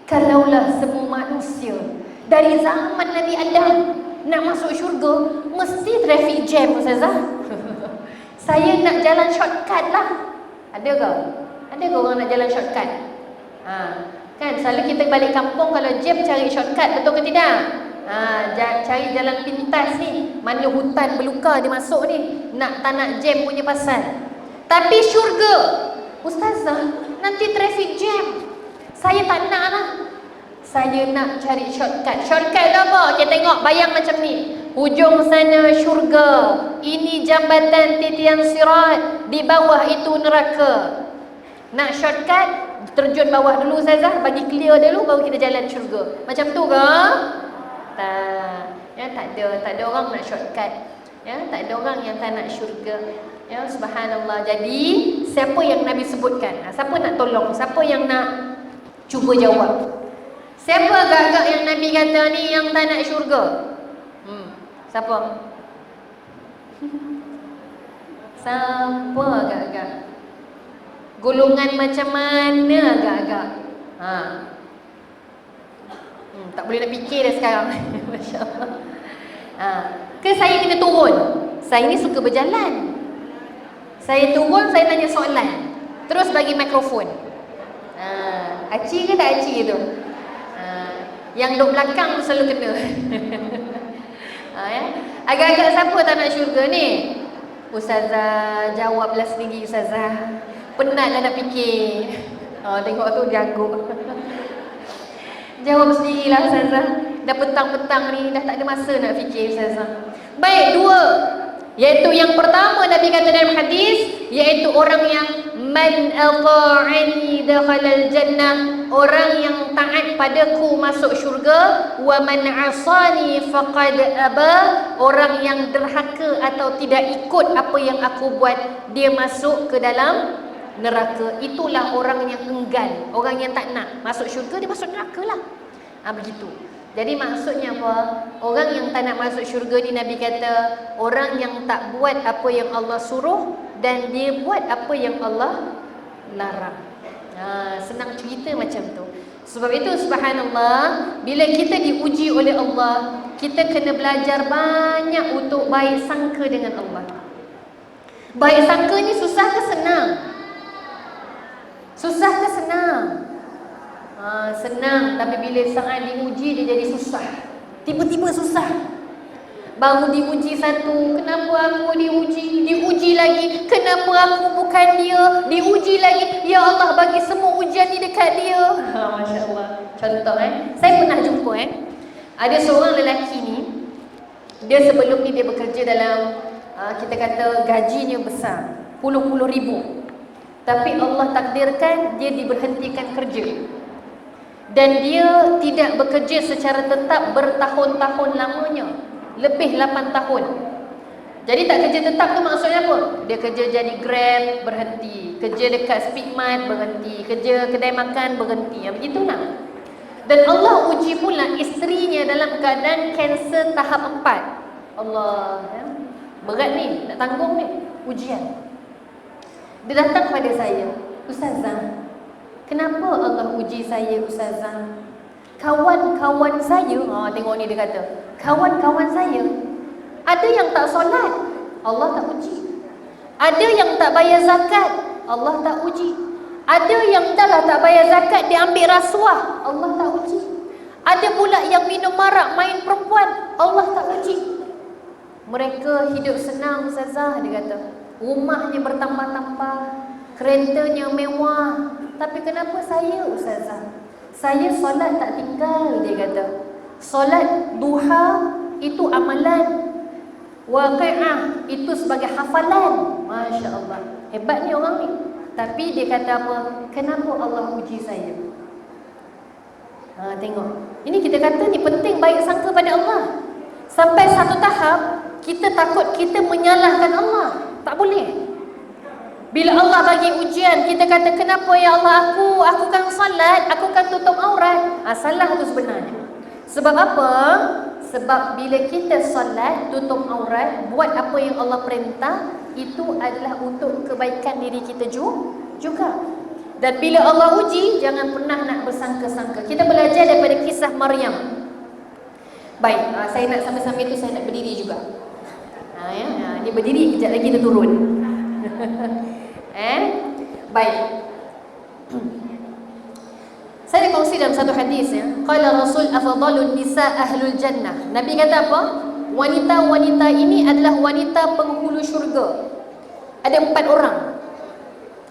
kalaulah semua manusia dari zaman Nabi Adam nak masuk syurga, mesti traffic jam Ustazah. Saya nak jalan shortcut lah. Ada ke? Ada ke orang nak jalan shortcut? Kan selalu kita balik kampung kalau jam cari shortcut, betul ke tidak? Cari jalan pintas ni, mana hutan belukar dia masuk ni, tak nak jam punya pasal. Tapi syurga, Ustazah, nanti traffic jam, saya tak nak lah. Saya nak cari shortcut. Shortcut tu apa? Kita tengok bayang macam ni. Hujung sana syurga, ini jambatan titian sirat, di bawah itu neraka. Nak shortcut, terjun bawah dulu Ustazah, bagi clear dulu baru kita jalan syurga. Macam tu ke? Tak. Ya, tak ada orang nak shortcut. Ya, tak ada orang yang tak nak syurga. Ya, subhanallah. Jadi, siapa yang Nabi sebutkan? Siapa nak tolong? Siapa yang nak cuba jawab? Siapa agak-agak yang Nabi kata ni yang tak nak syurga? Siapa? Siapa agak-agak? Golongan macam mana agak-agak? Tak boleh nak fikir dah sekarang. Masya Allah. Ke saya kena turun? Saya ni suka berjalan. Saya turun, saya tanya soalan, terus bagi mikrofon. Aci ke tak aci tu? Yang duduk belakang selalu kena. Ya? Agak-agak siapa tak nak syurga ni? Ustazah, jawablah sendiri Ustazah. Penat dah nak fikir. Tengok tu jago. Jawab sendirilah Ustazah. Dah petang-petang ni, dah tak ada masa nak fikir Ustazah. Baik, dua. Iaitu yang pertama Nabi kata dalam hadis, iaitu orang yang man ata'ani dakhalal jannah, orang yang taat padaku masuk syurga, wa man asani faqad aba, orang yang derhaka atau tidak ikut apa yang aku buat, dia masuk ke dalam neraka. Itulah orang yang enggan, orang yang tak nak masuk syurga, dia masuk neraka lah. Begitu. Jadi maksudnya apa? Orang yang tak nak masuk syurga ni Nabi kata orang yang tak buat apa yang Allah suruh dan dia buat apa yang Allah larang. Senang cerita macam tu. Sebab itu subhanallah, bila kita diuji oleh Allah, kita kena belajar banyak untuk baik sangka dengan Allah. Baik sangka ni susah ke senang? Susah ke senang? Senang, tapi bila saat diuji dia jadi susah. Tiba-tiba susah. Baru diuji satu, kenapa aku diuji? Diuji lagi, kenapa aku bukan dia? Diuji lagi, ya Allah bagi semua ujian ni dekat dia. Masya Allah. Contoh saya pernah jumpa ada seorang lelaki ni, dia sebelum ni dia bekerja dalam kita kata gajinya besar, puluh-puluh ribu. Tapi Allah takdirkan dia diberhentikan kerja. Dan dia tidak bekerja secara tetap bertahun-tahun lamanya, lebih 8 tahun. Jadi tak kerja tetap tu maksudnya apa? Dia kerja jadi Grab, berhenti. Kerja dekat Speedmart, berhenti. Kerja kedai makan, berhenti. Begitu nak. Dan Allah uji pula isterinya dalam keadaan kanser tahap 4. Allah, berat ni, nak tanggung ni ujian. Dia datang pada saya, Ustazah, kenapa Allah uji saya Ustazah? Kawan-kawan saya, tengok ni dia kata, kawan-kawan saya ada yang tak solat, Allah tak uji. Ada yang tak bayar zakat, Allah tak uji. Ada yang dah tak bayar zakat, dia ambil rasuah, Allah tak uji. Ada pula yang minum marak, main perempuan, Allah tak uji. Mereka hidup senang Ustazah, dia kata. Rumahnya bertambah-tambah, keretanya mewah. Tapi kenapa saya Ustazah? Saya solat tak tinggal, dia kata. Solat duha itu amalan, waqi'ah itu sebagai hafalan. Masya Allah, hebat ni orang ni. Tapi dia kata apa? Kenapa Allah uji saya? Tengok, ini kita kata ni penting baik sangka pada Allah. Sampai satu tahap kita takut kita menyalahkan Allah. Tak boleh. Bila Allah bagi ujian, kita kata, kenapa ya Allah aku kan salat, aku kan tutup aurat. Salah tu sebenarnya. Sebab apa? Sebab bila kita solat, tutup aurat, buat apa yang Allah perintah, itu adalah untuk kebaikan diri kita juga. Dan bila Allah uji, jangan pernah nak bersangka-sangka. Kita belajar daripada kisah Maryam. Baik, saya nak sambil-sambil tu saya nak berdiri juga. Dia berdiri, kejap lagi dia turun. Baik. Saya kongsi dalam satu hadis ya. Qala Rasul afdalun nisa ahlul jannah. Nabi kata apa? Wanita-wanita ini adalah wanita penghulu syurga. Ada 4 orang.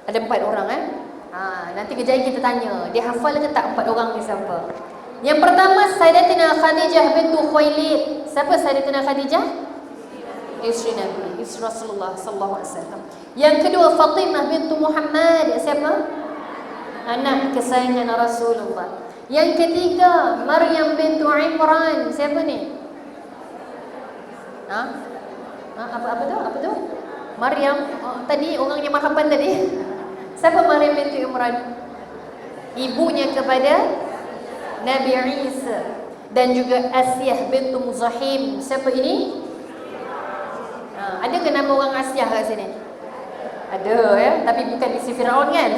Ada 4 orang nanti kejap kita tanya, dia hafal ke tak 4 orang ni siapa? Yang pertama Sayyidatina Khadijah bintu Khuwailid. Siapa Sayyidatina Khadijah? Isteri Nabi, isteri Rasulullah sallallahu alaihi wasallam. Yang kedua Fatimah bintu Muhammad. Siapa? Anak kesayangan Rasulullah. Yang ketiga Maryam bintu Imran. Siapa ni? Apa tu? Maryam. Tadi orang yang marhaban tadi. Siapa Maryam bintu Imran? Ibunya kepada Nabi Isa. Dan juga Asyah bintu Muzahim. Siapa ini? Ada ke nama orang Asyah kat sini? Ada ya, tapi bukan isi Firaun kan?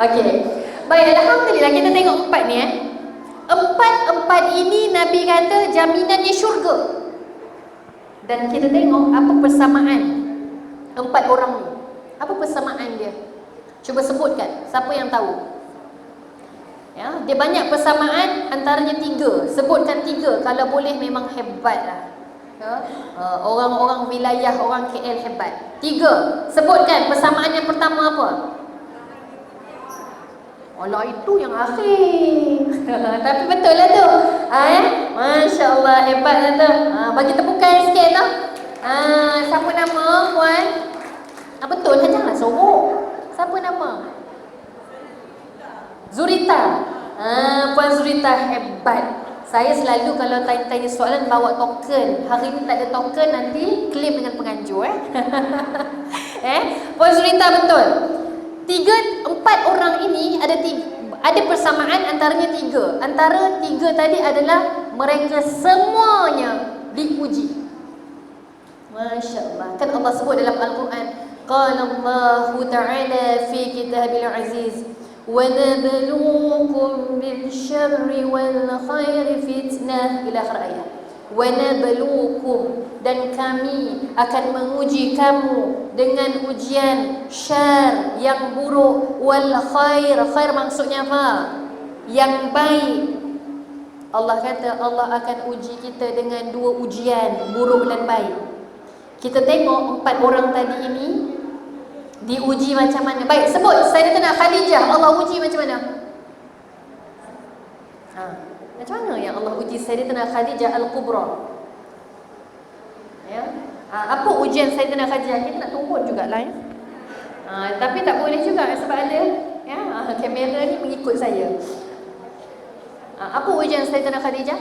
Okey. Baik, alhamdulillah kita tengok 4 ni Empat ini Nabi kata jaminannya syurga. Dan kita tengok apa persamaan 4 orang ni. Apa persamaan dia? Cuba sebutkan, siapa yang tahu? Ya, dia banyak persamaan, antaranya 3. Sebutkan 3, kalau boleh memang hebatlah. Orang-orang wilayah, orang KL hebat. 3, sebutkan persamaan yang pertama apa? Alah, itu yang akhir. Tapi betul lah tu. Masya Allah, hebat lah tu. Bagi tepukan sikit tu. Siapa nama puan? Betul lah, janganlah sorok. Siapa nama? Zurita. Puan Zurita hebat. Saya selalu kalau tanya soalan bawa token. Hari ni tak ada token, nanti claim dengan penganjur Puan Zurita betul. 4 orang ini ada persamaan, antaranya 3. Antara 3 tadi adalah mereka semuanya diuji. Masya Allah. Kan Allah sebut dalam Al-Quran, qala Allah Ta'ala fi kitabil aziz, وَنَبْلُوكُمْ بِالشَّرِّ وَالْخَيْرِ فِتْنَةً ila akhir ayat. وَنَبْلُوكُمْ, dan kami akan menguji kamu dengan ujian syar, yang buruk, wal khair, khair maksudnya apa? Yang baik. Allah kata Allah akan uji kita dengan 2 ujian, buruk dan baik. Kita tengok 4 orang tadi ini diuji macam mana. Baik, sebut Sayyidatina Khadijah, Allah uji macam mana? Macam mana yang Allah uji Sayyidatina Khadijah Al-Kubra? Ya. Apa ujian Sayyidatina Khadijah? Kita nak tuntut jugalah ya. Tapi tak boleh juga sebab ada kamera ni mengikut saya. Apa ujian Sayyidatina Khadijah?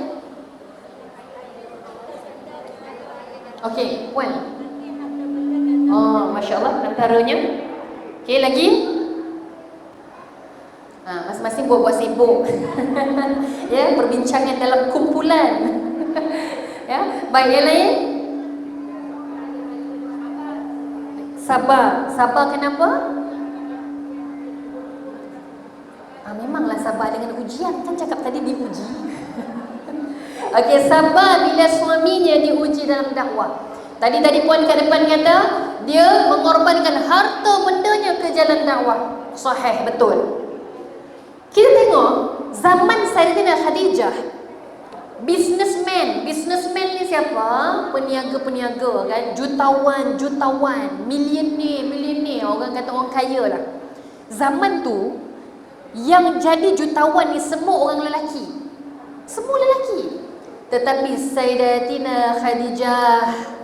Okey, puan. Masya Allah, antaranya. Okey, lagi? Masing-masing buat-buat sibuk. Ya, perbincangan dalam kumpulan. Ya, baik, yang lain? Sabar. Sabar kenapa? Memanglah sabar dengan ujian. Kan cakap tadi diuji. Okey, sabar bila suaminya diuji dalam dakwah. Tadi puan kat depan kata dia mengorbankan harta bendanya ke jalan dakwah. Sahih, betul. Kita tengok zaman Sayyidatina Khadijah, businessman ni siapa? Peniaga-peniaga kan, jutawan, millionaire, orang kata orang kaya lah. Zaman tu yang jadi jutawan ni semua orang lelaki. Semua lelaki. Tetapi Sayyidatina Khadijah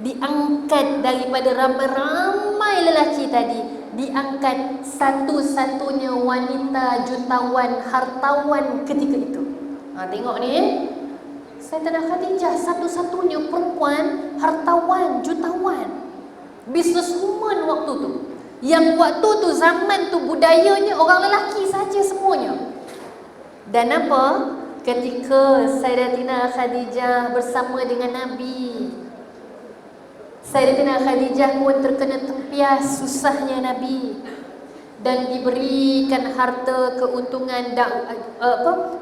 diangkat daripada ramai-ramai lelaki tadi, diangkat satu-satunya wanita jutawan, hartawan ketika itu. Tengok ni, Sayyidatina Khadijah satu-satunya perempuan hartawan, jutawan, businesswoman waktu tu. Yang waktu tu zaman tu budayanya orang lelaki saja semuanya. Dan apa? ketika Sayyidatina Khadijah bersama dengan Nabi. Sayyidatina Khadijah pun terkena tempias susahnya Nabi dan diberikan harta keuntungan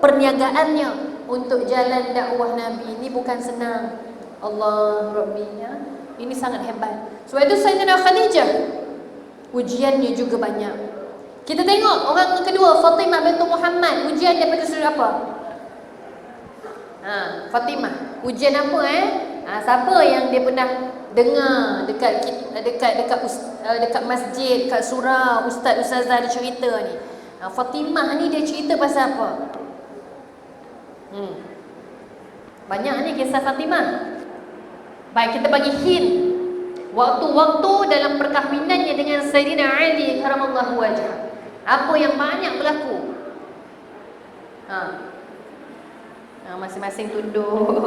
perniagaannya untuk jalan dakwah Nabi. Ini bukan senang. Allah Rabbi, ya. Ini sangat hebat. Sebab itu Sayyidatina Khadijah ujiannya juga banyak. Kita tengok orang kedua, Fatimah binti Muhammad. Ujian daripada sudut apa? Fatimah. Ujian apa siapa yang dia pernah dengar dekat masjid, dekat surau ustaz ustazah dia cerita ni. Fatimah ni dia cerita pasal apa? Banyak ni kisah Fatimah. Baik, kita bagi hint. Waktu-waktu dalam perkahwinannya dengan Sayyidina Ali karamallahu wajhah, apa yang banyak berlaku? Masing-masing tunduk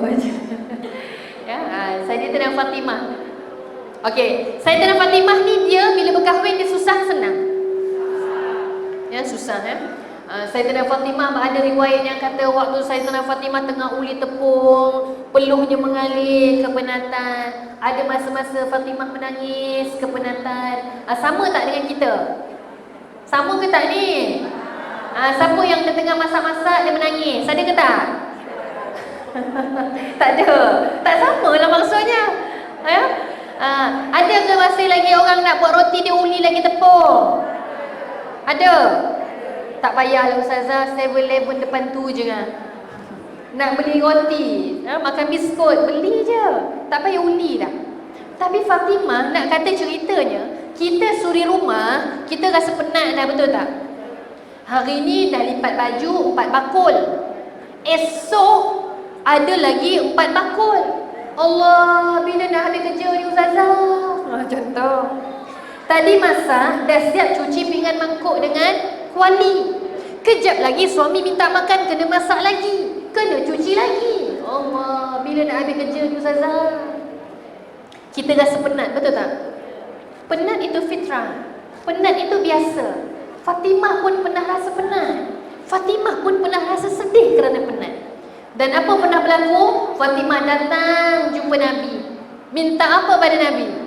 ya, Sayyidatina Fatimah. Okey, Sayyidatina Fatimah ni dia bila berkahwin dia susah senang? Ya, susah Sayyidatina Fatimah ada riwayat yang kata waktu Sayyidatina Fatimah tengah uli tepung, peluhnya mengalir kepenatan. Ada masa-masa Fatimah menangis kepenatan. Sama tak dengan kita? Sama ke tak ni? Siapa yang tengah masak-masak dia menangis? Ada ke tak? Tak ada. Tak sama lah maksudnya. Ada ke masih lagi orang nak buat roti dia uli lagi tepung? Ada? Tak payahlah Ustazah, 7-Eleven depan tu je kan. Nak beli roti, makan biskut, beli je. Tak payah uli dah. Tapi Fatimah nak kata ceritanya, kita suri rumah, kita rasa penat dah, betul tak? Hari ni dah lipat baju 4 bakul. Esok ada lagi 4 bakul. Allah, bila nak habis kerja ni Ustazah? Contoh. Tadi masak, dah siap cuci pinggan mangkuk dengan kuali. Kejap lagi suami minta makan, kena masak lagi, kena cuci lagi. Allah, bila nak habis kerja ni Ustazah? Kita rasa penat, betul tak? Penat itu fitrah. Penat itu biasa. Fatimah pun pernah rasa penat. Fatimah pun pernah rasa sedih kerana penat. Dan apa pernah berlaku? Fatimah datang jumpa Nabi. Minta apa pada Nabi?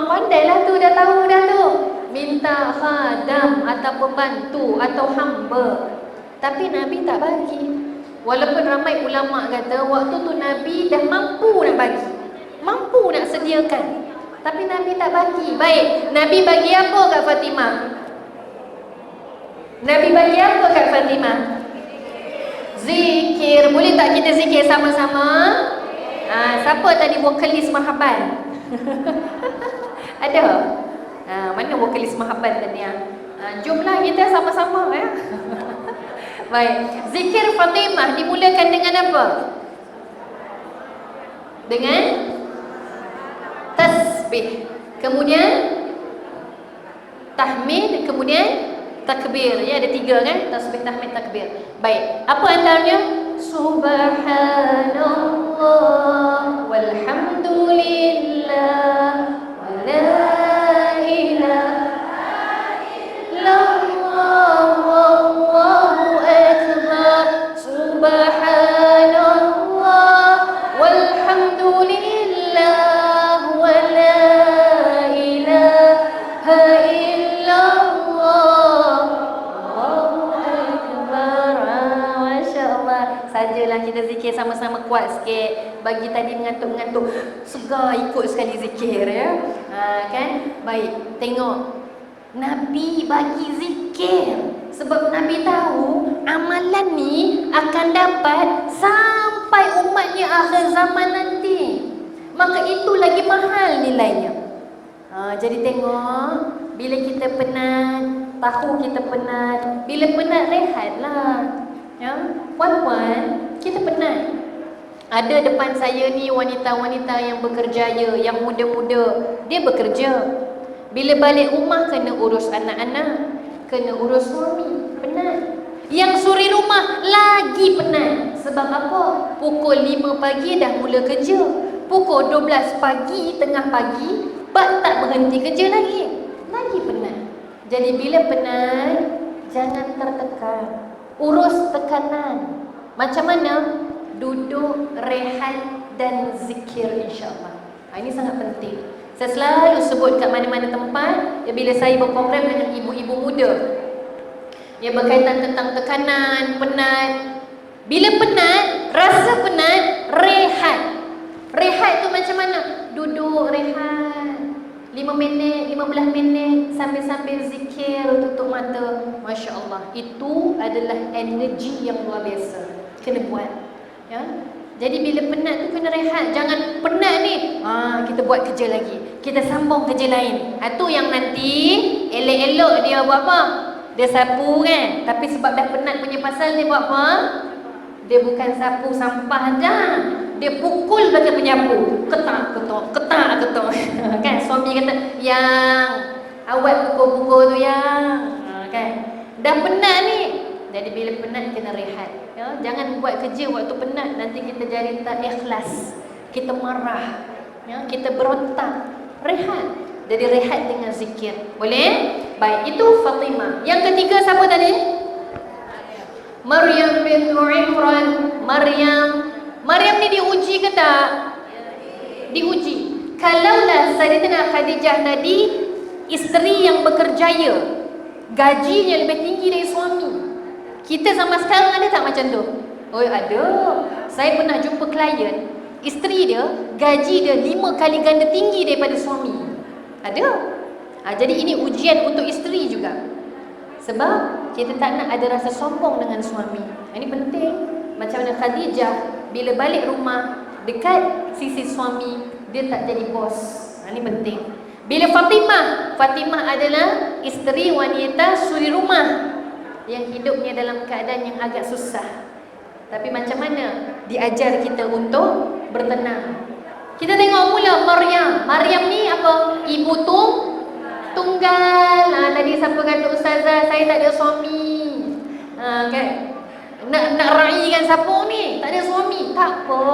Pandailah tu, dah tahu dah tu. Minta khadam atau pembantu atau hamba. Tapi Nabi tak bagi. Walaupun ramai ulama kata waktu tu Nabi dah mampu nak bagi, mampu nak sediakan, tapi Nabi tak bagi. Baik, Nabi bagi apa kat Fatimah? Nabi bagi apa kat Fatimah? Zikir. Boleh tak kita zikir sama-sama? Siapa tadi vokalis Mahaban? Ada? Mana vokalis Mahaban tadi? Jomlah kita sama-sama ya. Baik, zikir Fatimah dimulakan dengan apa? Dengan tasbih. Kemudian tahmid, kemudian takbir. Ya, ada 3 kan? Tasbih, tahmid, takbir. Baik, apa antaranya? Subhanallah walhamdulillah wa la ilaha illallah wallahu akbar. Subhanallah walhamdulillah wa la ilaha illallah wallahu akbar. Masya-Allah. Sajalah kita zikir sama-sama kuat sikit. Bagi tadi mengantuk-mengantuk, segar ikut sekali zikir ya. Kan? Baik, tengok. Nabi bagi zikir sebab Nabi tahu amalan ni akan dapat sampai umatnya akhir zaman nanti. Maka itu lagi mahal nilainya. Jadi tengok, bila kita penat, tahu kita penat, bila penat rehatlah. Ya, puan-puan, kita penat. Ada depan saya ni wanita-wanita yang bekerjaya, yang muda-muda, dia bekerja. Bila balik rumah kena urus anak-anak, kena urus suami, penat. Yang suri rumah lagi penat. Sebab apa? Pukul 5 pagi dah mula kerja, pukul 12 pagi, tengah pagi, tak berhenti kerja lagi penat. Jadi bila penat, jangan tertekan. urus tekanan. Macam mana? Duduk, rehat dan zikir, insya-Allah. Ini sangat penting. Saya selalu sebut kat mana-mana tempat bila saya berprogram dengan ibu-ibu muda yang berkaitan tentang tekanan, penat. Bila penat, rasa penat, rehat. Rehat tu macam mana? Duduk, rehat 5 minit, 15 minit, sambil-sambil zikir, tutup mata. Masya Allah, itu adalah energi yang luar biasa. Kena buat, ya. Jadi bila penat tu kena rehat. Jangan penat ni, kita buat kerja lagi, kita sambung kerja lain. Tu yang nanti elok-elok dia buat apa? Dia sapu kan. Tapi sebab dah penat punya pasal, dia buat apa? Dia bukan sapu sampah dah, dia pukul pakai penyapu. Ketak ketok, ketak ketok. Kan suami kata, "Yang awak pukul-pukul tu yang." Kan dah penat ni. Jadi bila penat kena rehat, ya? Jangan buat kerja waktu penat, nanti kita jadi tak ikhlas, kita marah, ya? Kita berontak. Rehat. Jadi rehat dengan zikir. Boleh? Baik, itu Fatimah. Yang ketiga siapa tadi? Maryam binti Imran. Maryam ni diuji ke tak? Diuji. Kalaulah Sayyidatina Khadijah tadi isteri yang berkerjaya, gajinya lebih tinggi dari suami, kita sama sekarang ada tak macam tu? Oh ada. Saya pernah jumpa klien, isteri dia, gaji dia 5 kali ganda tinggi daripada suami. Ada. Jadi ini ujian untuk isteri juga. Sebab kita tak nak ada rasa sombong dengan suami. Ini penting. Macam mana Khadijah bila balik rumah dekat sisi suami, dia tak jadi bos. Ini penting. Bila Fatimah adalah isteri wanita suri rumah yang hidupnya dalam keadaan yang agak susah. Tapi macam mana diajar kita untuk bertenang. Kita tengok mula Maryam ni apa? Ibu tunggal. Tadi siapa kata ustazah saya tak ada suami. Kan? Nak raikan siapa ni? Tak ada suami. Tak apa.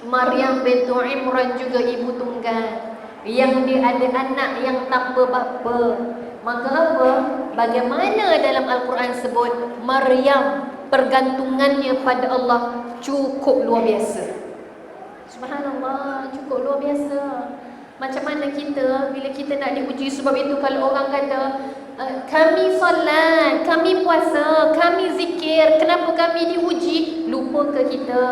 Maryam binti Imran juga ibu tunggal, yang dia ada anak yang tanpa bapa. Maka apa? Bagaimana dalam Al-Quran sebut Maryam pergantungannya pada Allah cukup luar biasa. Subhanallah, cukup luar biasa. Macam mana kita bila kita nak diuji. Sebab itu kalau orang kata kami solat, kami puasa, kami zikir, kenapa kami diuji? Lupa ke kita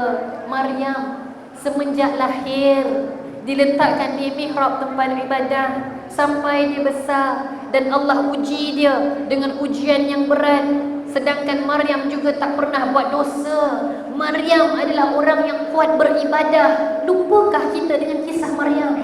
Maryam semenjak lahir diletakkan di mihrab tempat ibadah sampai dia besar, dan Allah uji dia dengan ujian yang berat. Sedangkan Maryam juga tak pernah buat dosa. Maryam adalah orang yang kuat beribadah. Lupakah kita dengan kisah Maryam?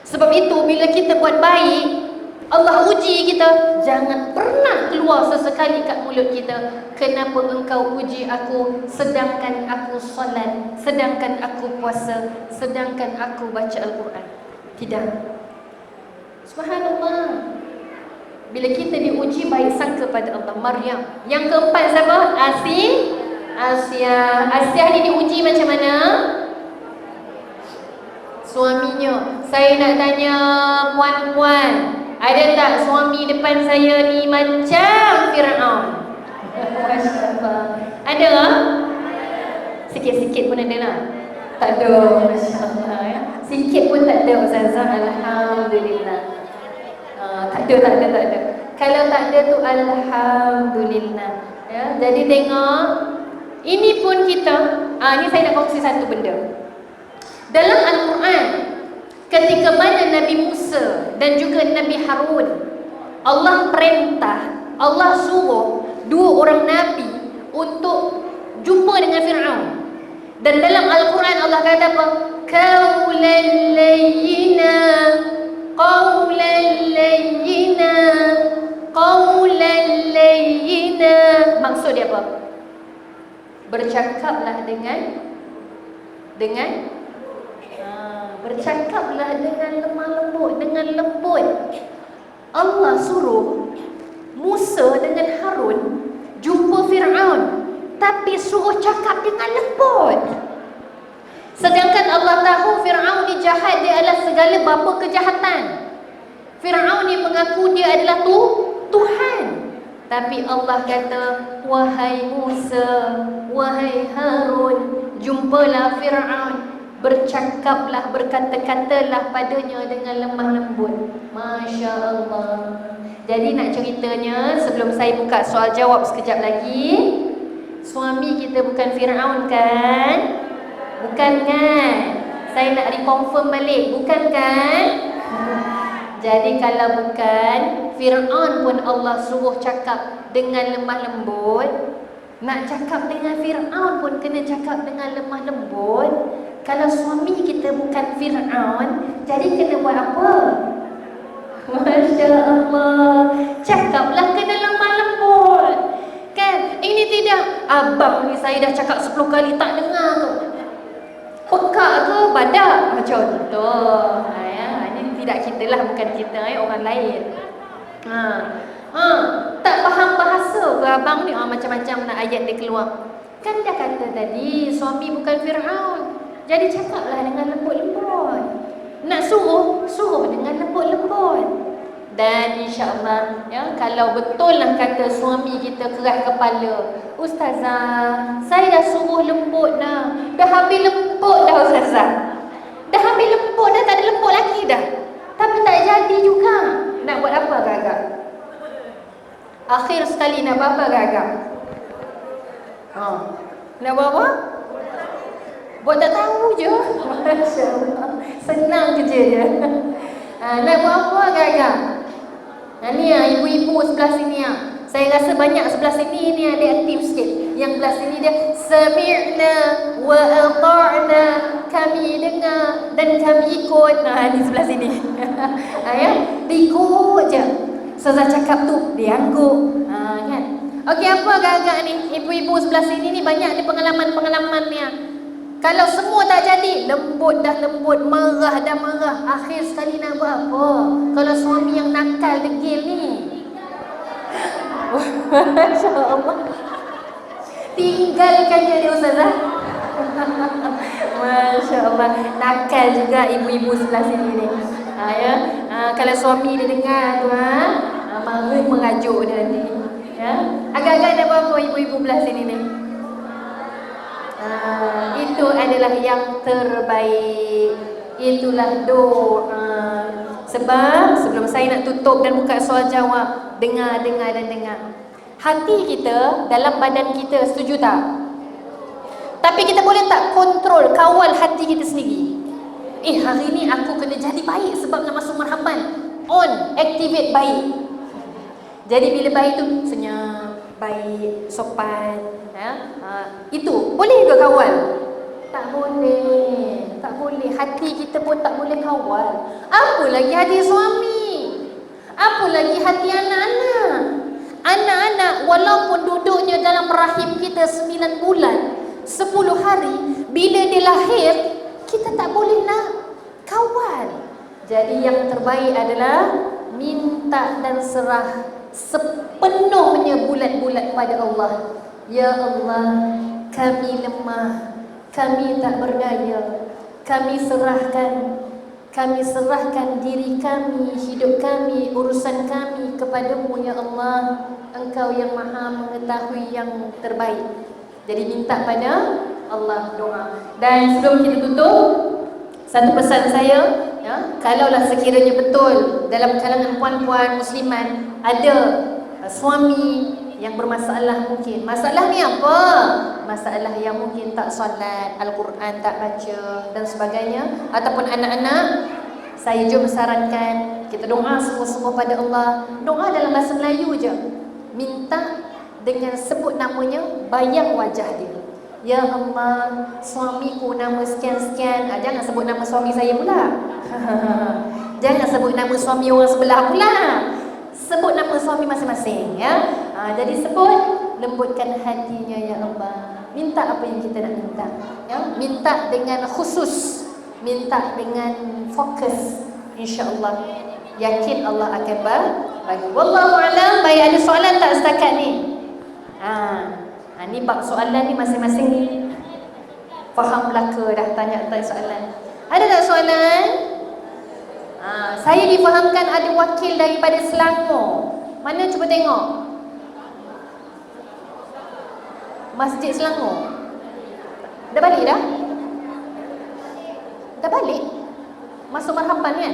Sebab itu bila kita buat baik, Allah uji kita. Jangan pernah keluar sesekali kat mulut kita, kenapa engkau uji aku sedangkan aku solat, sedangkan aku puasa, sedangkan aku baca Al-Quran. Tidak. Subhanallah. Bila kita diuji, baik sangka pada Allah. Maryam. Yang keempat siapa? Asia ni diuji macam mana? Suaminya. Saya nak tanya puan-puan, ada tak suami depan saya ni macam Fir'aun? Masya Allah. Ada tak? Sikit-sikit pun ada lah. Tak ada. Masya Allah, ya. Sikit pun tak ada ustazah. Alhamdulillah. Tak ada. Kalau tak ada tu alhamdulillah, ya. Jadi tengok, ini pun kita, ni saya nak kongsi satu benda. Dalam Al-Quran, ketika mana Nabi Musa dan juga Nabi Harun, Allah perintah, Allah suruh 2 orang Nabi untuk jumpa dengan Fir'aun. Dan dalam Al-Quran Allah kata apa? Qawlan layyina, qawlan layyina, qawlan layyina. Maksud dia apa? Bercakaplah dengan bercakaplah dengan lemah lembut, dengan lembut. Allah suruh Musa dengan Harun jumpa Fir'aun, tapi suruh cakap dengan lembut. Sedangkan Allah tahu Fir'aun ni jahat, dia adalah segala bapa kejahatan. Fir'aun ni mengaku dia adalah Tuhan. Tapi Allah kata, wahai Musa, wahai Harun, jumpalah Fir'aun, bercakaplah, berkata-katalah padanya dengan lemah lembut. Masya Allah. Jadi nak ceritanya, sebelum saya buka soal jawab sekejap lagi, suami kita bukan Fir'aun kan? Bukan kan? Saya nak reconfirm balik, bukan kan? Jadi kalau bukan, Fir'aun pun Allah suruh cakap dengan lemah lembut. Nak cakap dengan Fir'aun pun kena cakap dengan lemah lembut. Kalau suami kita bukan Fir'aun, jadi kena buat apa? Masya Allah. Cakaplah kena lemah lembut. Kan? Ini tidak, abang ni saya dah cakap 10 kali tak dengar tu. Pekak ke badak? Contoh. Ini tidak kita lah, bukan kita, orang lain. Tak faham bahasa ke abang ni? Macam-macam nak ayat dia keluar. Kan dah kata tadi, suami bukan Fir'aun. Jadi cakaplah dengan lembut-lembut. Nak suruh dengan lembut-lembut. Dan insya-Allah, kalau betul lah kata suami kita keras kepala, Ustazah, saya dah suruh lembut dah. Dah habis lembut dah Ustazah. Dah habis lembut dah, tak ada lembut lagi dah. Tapi tak jadi juga. Nak buat apa agak-agak? Akhir sekali nak buat apa agak-agak? Nak buat apa? Buat tak tahu je. Masya Allah. Senang kerja je. Nak buat apa agak-agak? Ni ibu-ibu sebelah sini . Saya rasa banyak sebelah sini ni ada aktif sikit. Yang sebelah sini dia sami'na wa ata'na, kami dengar dan kami ikut. Ni sebelah sini. Diikut je. Ustazah cakap tu diangguk. Kan? Okey, apa agak-agak ni? Ibu-ibu sebelah sini ni banyak ni pengalaman-pengalaman ni. Kalau semua tak jadi, lembut dah lembut, marah dah marah, akhir sekali nak buat apa? Kalau suami yang nakal degil ni, Masya Allah, tinggalkan dia Ustazah. Masya Allah, nakal juga ibu-ibu sebelah sini ni. Kalau suami dia dengar tu, marah mengajuk dia nanti. Agak-agak nak buat apa ibu-ibu belah sini ni? Itu adalah yang terbaik. Itulah doa. Sebab sebelum saya nak tutup dan buka soal jawab, dengar dan dengar. Hati kita dalam badan kita, setuju tak? Tapi kita boleh tak kontrol, kawal hati kita sendiri? Hari ni aku kena jadi baik sebab nak masuk marhaban. On, activate baik. Jadi bila baik tu senyap, baik, sopan. Itu boleh ke kawal? Tak boleh. Tak boleh. Hati kita pun tak boleh kawal. Apa lagi hati suami? Apa lagi hati anak-anak? Anak-anak walaupun duduknya dalam rahim kita 9 bulan, 10 hari, bila dia lahir, kita tak boleh nak kawal. Jadi yang terbaik adalah minta dan serah sepenuhnya bulat-bulat pada Allah. Ya Allah, kami lemah, kami tak berdaya. Kami serahkan diri kami, hidup kami, urusan kami kepadamu ya Allah. Engkau yang maha mengetahui yang terbaik. Jadi minta pada Allah, doa. Dan sebelum kita tutup, satu pesan saya, kalaulah sekiranya betul dalam kalangan puan-puan muslimat ada suami yang bermasalah mungkin. Masalah ni apa? Masalah yang mungkin tak solat, Al-Quran tak baca dan sebagainya. Ataupun anak-anak, saya jom sarankan kita doa semua-semua pada Allah. Doa dalam bahasa Melayu je. Minta dengan sebut namanya, bayang wajah dia. Ya Allah, suamiku nama sekian-sekian. Jangan sebut nama suami saya pula. Jangan sebut nama suami orang sebelah pula. Sebut nama suami masing-masing, jadi sebut, lembutkan hatinya ya Allah. Minta apa yang kita nak minta, minta dengan khusus, minta dengan fokus. InsyaAllah, yakin Allah akan bagi. Wallahu a'lam. Baik, ada soalan tak setakat ni? Ni bab soalan ni masing-masing ni faham belaka dah tanya soalan. Ada tak soalan? Saya difahamkan ada wakil daripada Selangor. Mana cuba tengok? Masjid Selangor. Dah balik dah? Dah balik? Masuk marhaban kan?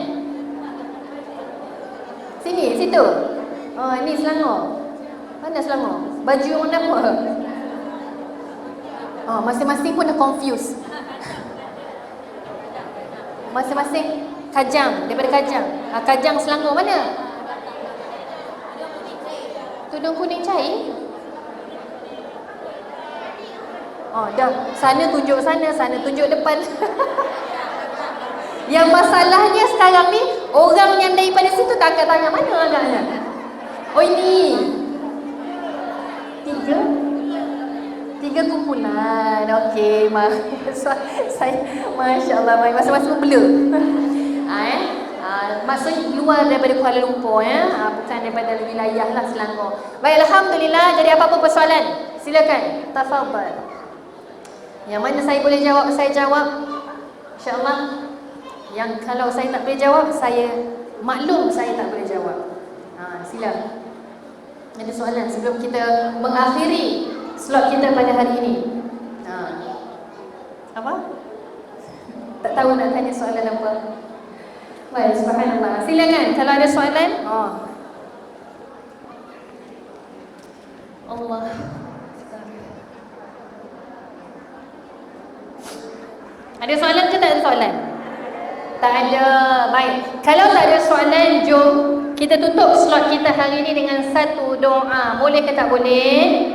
Sini, situ. Oh, ini Selangor. Mana Selangor? Baju orang apa? Oh, masing-masing pun dah confused. Masing-masing Kajang, daripada Kajang. Kajang Selangor mana? Tudung kuning cair. Oh, dah. Sana tunjuk sana, sana tunjuk depan. Yang masalahnya sekarang ni, orang yang daripada situ tak angkat tangan. Mana agaknya? Oh, ini. Tiga kumpulan. Okey, saya Masya Allah, masa-masa blur. Maksudnya luar daripada Kuala Lumpur bukan daripada wilayah lah Selangor. Baik, alhamdulillah. Jadi apa-apa persoalan? Silakan. Tafadhal. Yang mana saya boleh jawab, saya jawab. InsyaAllah. Yang kalau saya tak boleh jawab, saya maklum saya tak boleh jawab. Sila. Ada soalan sebelum kita mengakhiri slot kita pada hari ini. Apa? Tak tahu nak tanya soalan apa. Baik, subhanallah. Silakan kalau ada soalan. Allah. Ada soalan ke tak ada soalan? Tak ada. Baik. Kalau tak ada soalan, jom kita tutup slot kita hari ini dengan satu doa. Boleh ke tak boleh?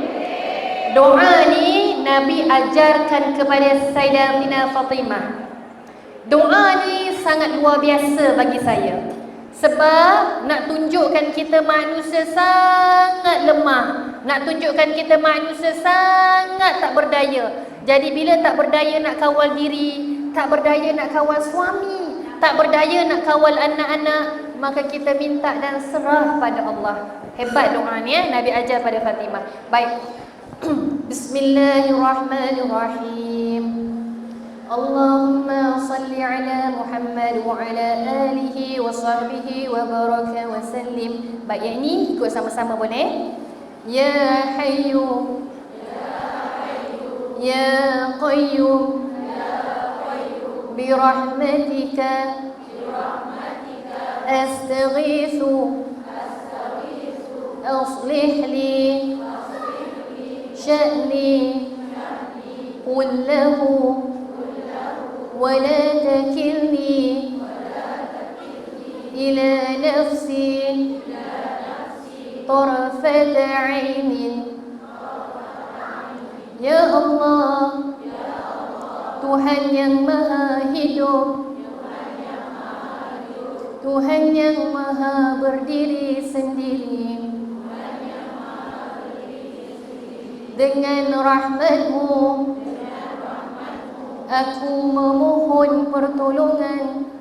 Doa ni Nabi ajarkan kepada Sayyidatina Fatimah. Doa ni sangat luar biasa bagi saya. Sebab nak tunjukkan kita manusia sangat lemah. Nak tunjukkan kita manusia sangat tak berdaya. Jadi bila tak berdaya nak kawal diri, tak berdaya nak kawal suami, tak berdaya nak kawal anak-anak, maka kita minta dan serah pada Allah. Hebat doa ni Nabi ajar pada Fatimah. Baik. Bismillahirrahmanirrahim. Allahumma salli ala Muhammad wa ala alihi wa sahbihi wa baraka wa sallim. Baik, yang ini ikut sama-sama boleh? Ya Hayyu Ya Qayyum bi rahmatika astaghithu aslih li sya'ni kullahu ولا تكلني إلى نفسي طرفة عين. Ya Allah, Tuhan yang maha hidup, Tuhan yang maha berdiri sendiri, dengan rahmat-Mu aku memohon pertolongan.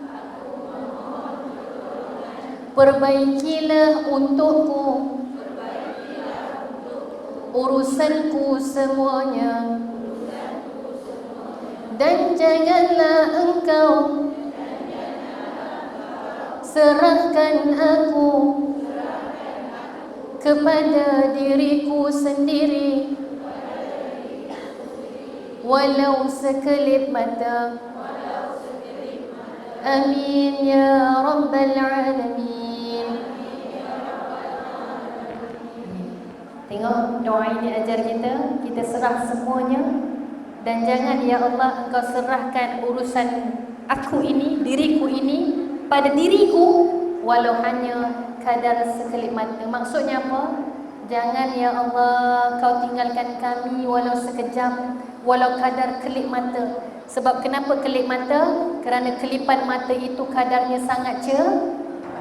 Perbaikilah untukku urusanku semuanya, dan janganlah Engkau serahkan aku kepada diriku sendiri, walau sekelip mata. Amin ya Rabbal Alamin. Tengok doa ini ajar kita serah semuanya. Dan jangan ya Allah Engkau serahkan urusan aku ini, diriku ini pada diriku, walau hanya kadar sekelip mata. Maksudnya apa? Jangan ya Allah Kau tinggalkan kami walau sekejap, walau kadar kelip mata. Sebab kenapa kelip mata? Kerana kelipan mata itu kadarnya sangat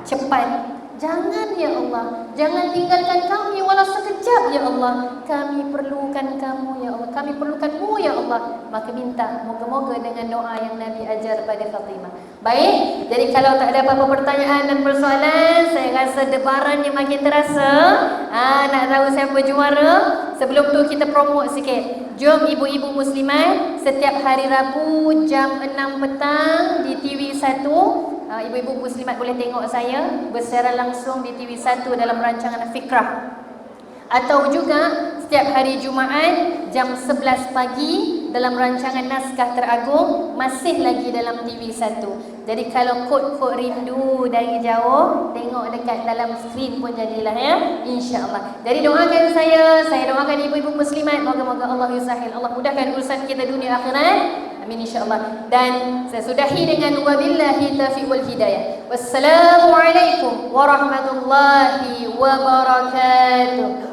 cepat. Jangan ya Allah, jangan tinggalkan kami walau sekejap ya Allah. Kami perlukan kamu ya Allah, kami perlukan-Mu ya Allah. Maka minta, moga-moga dengan doa yang Nabi ajar pada Fatimah. Baik, jadi kalau tak ada apa-apa pertanyaan dan persoalan, saya rasa debarannya makin terasa. Nak tahu siapa juara? Sebelum tu kita promote sikit. Jom ibu-ibu muslimat, setiap hari Rabu jam 6 petang di TV1, ibu-ibu muslimat boleh tengok saya bersiaran langsung di TV1 dalam rancangan Fikrah. Atau juga setiap hari Jumaat jam 11 pagi dalam rancangan Naskah Teragung, masih lagi dalam TV1. Jadi kalau kod-kod rindu dari jauh, tengok dekat dalam skrin pun jadilah ya, insya-Allah. Jadi doakan saya doakan ibu-ibu muslimat, moga-moga Allah yusahil, Allah mudahkan urusan kita dunia akhirat. Amin insya-Allah. Dan saya sudahi dengan wabillahi taufiq wal hidayah. Wassalamualaikum warahmatullahi wabarakatuh.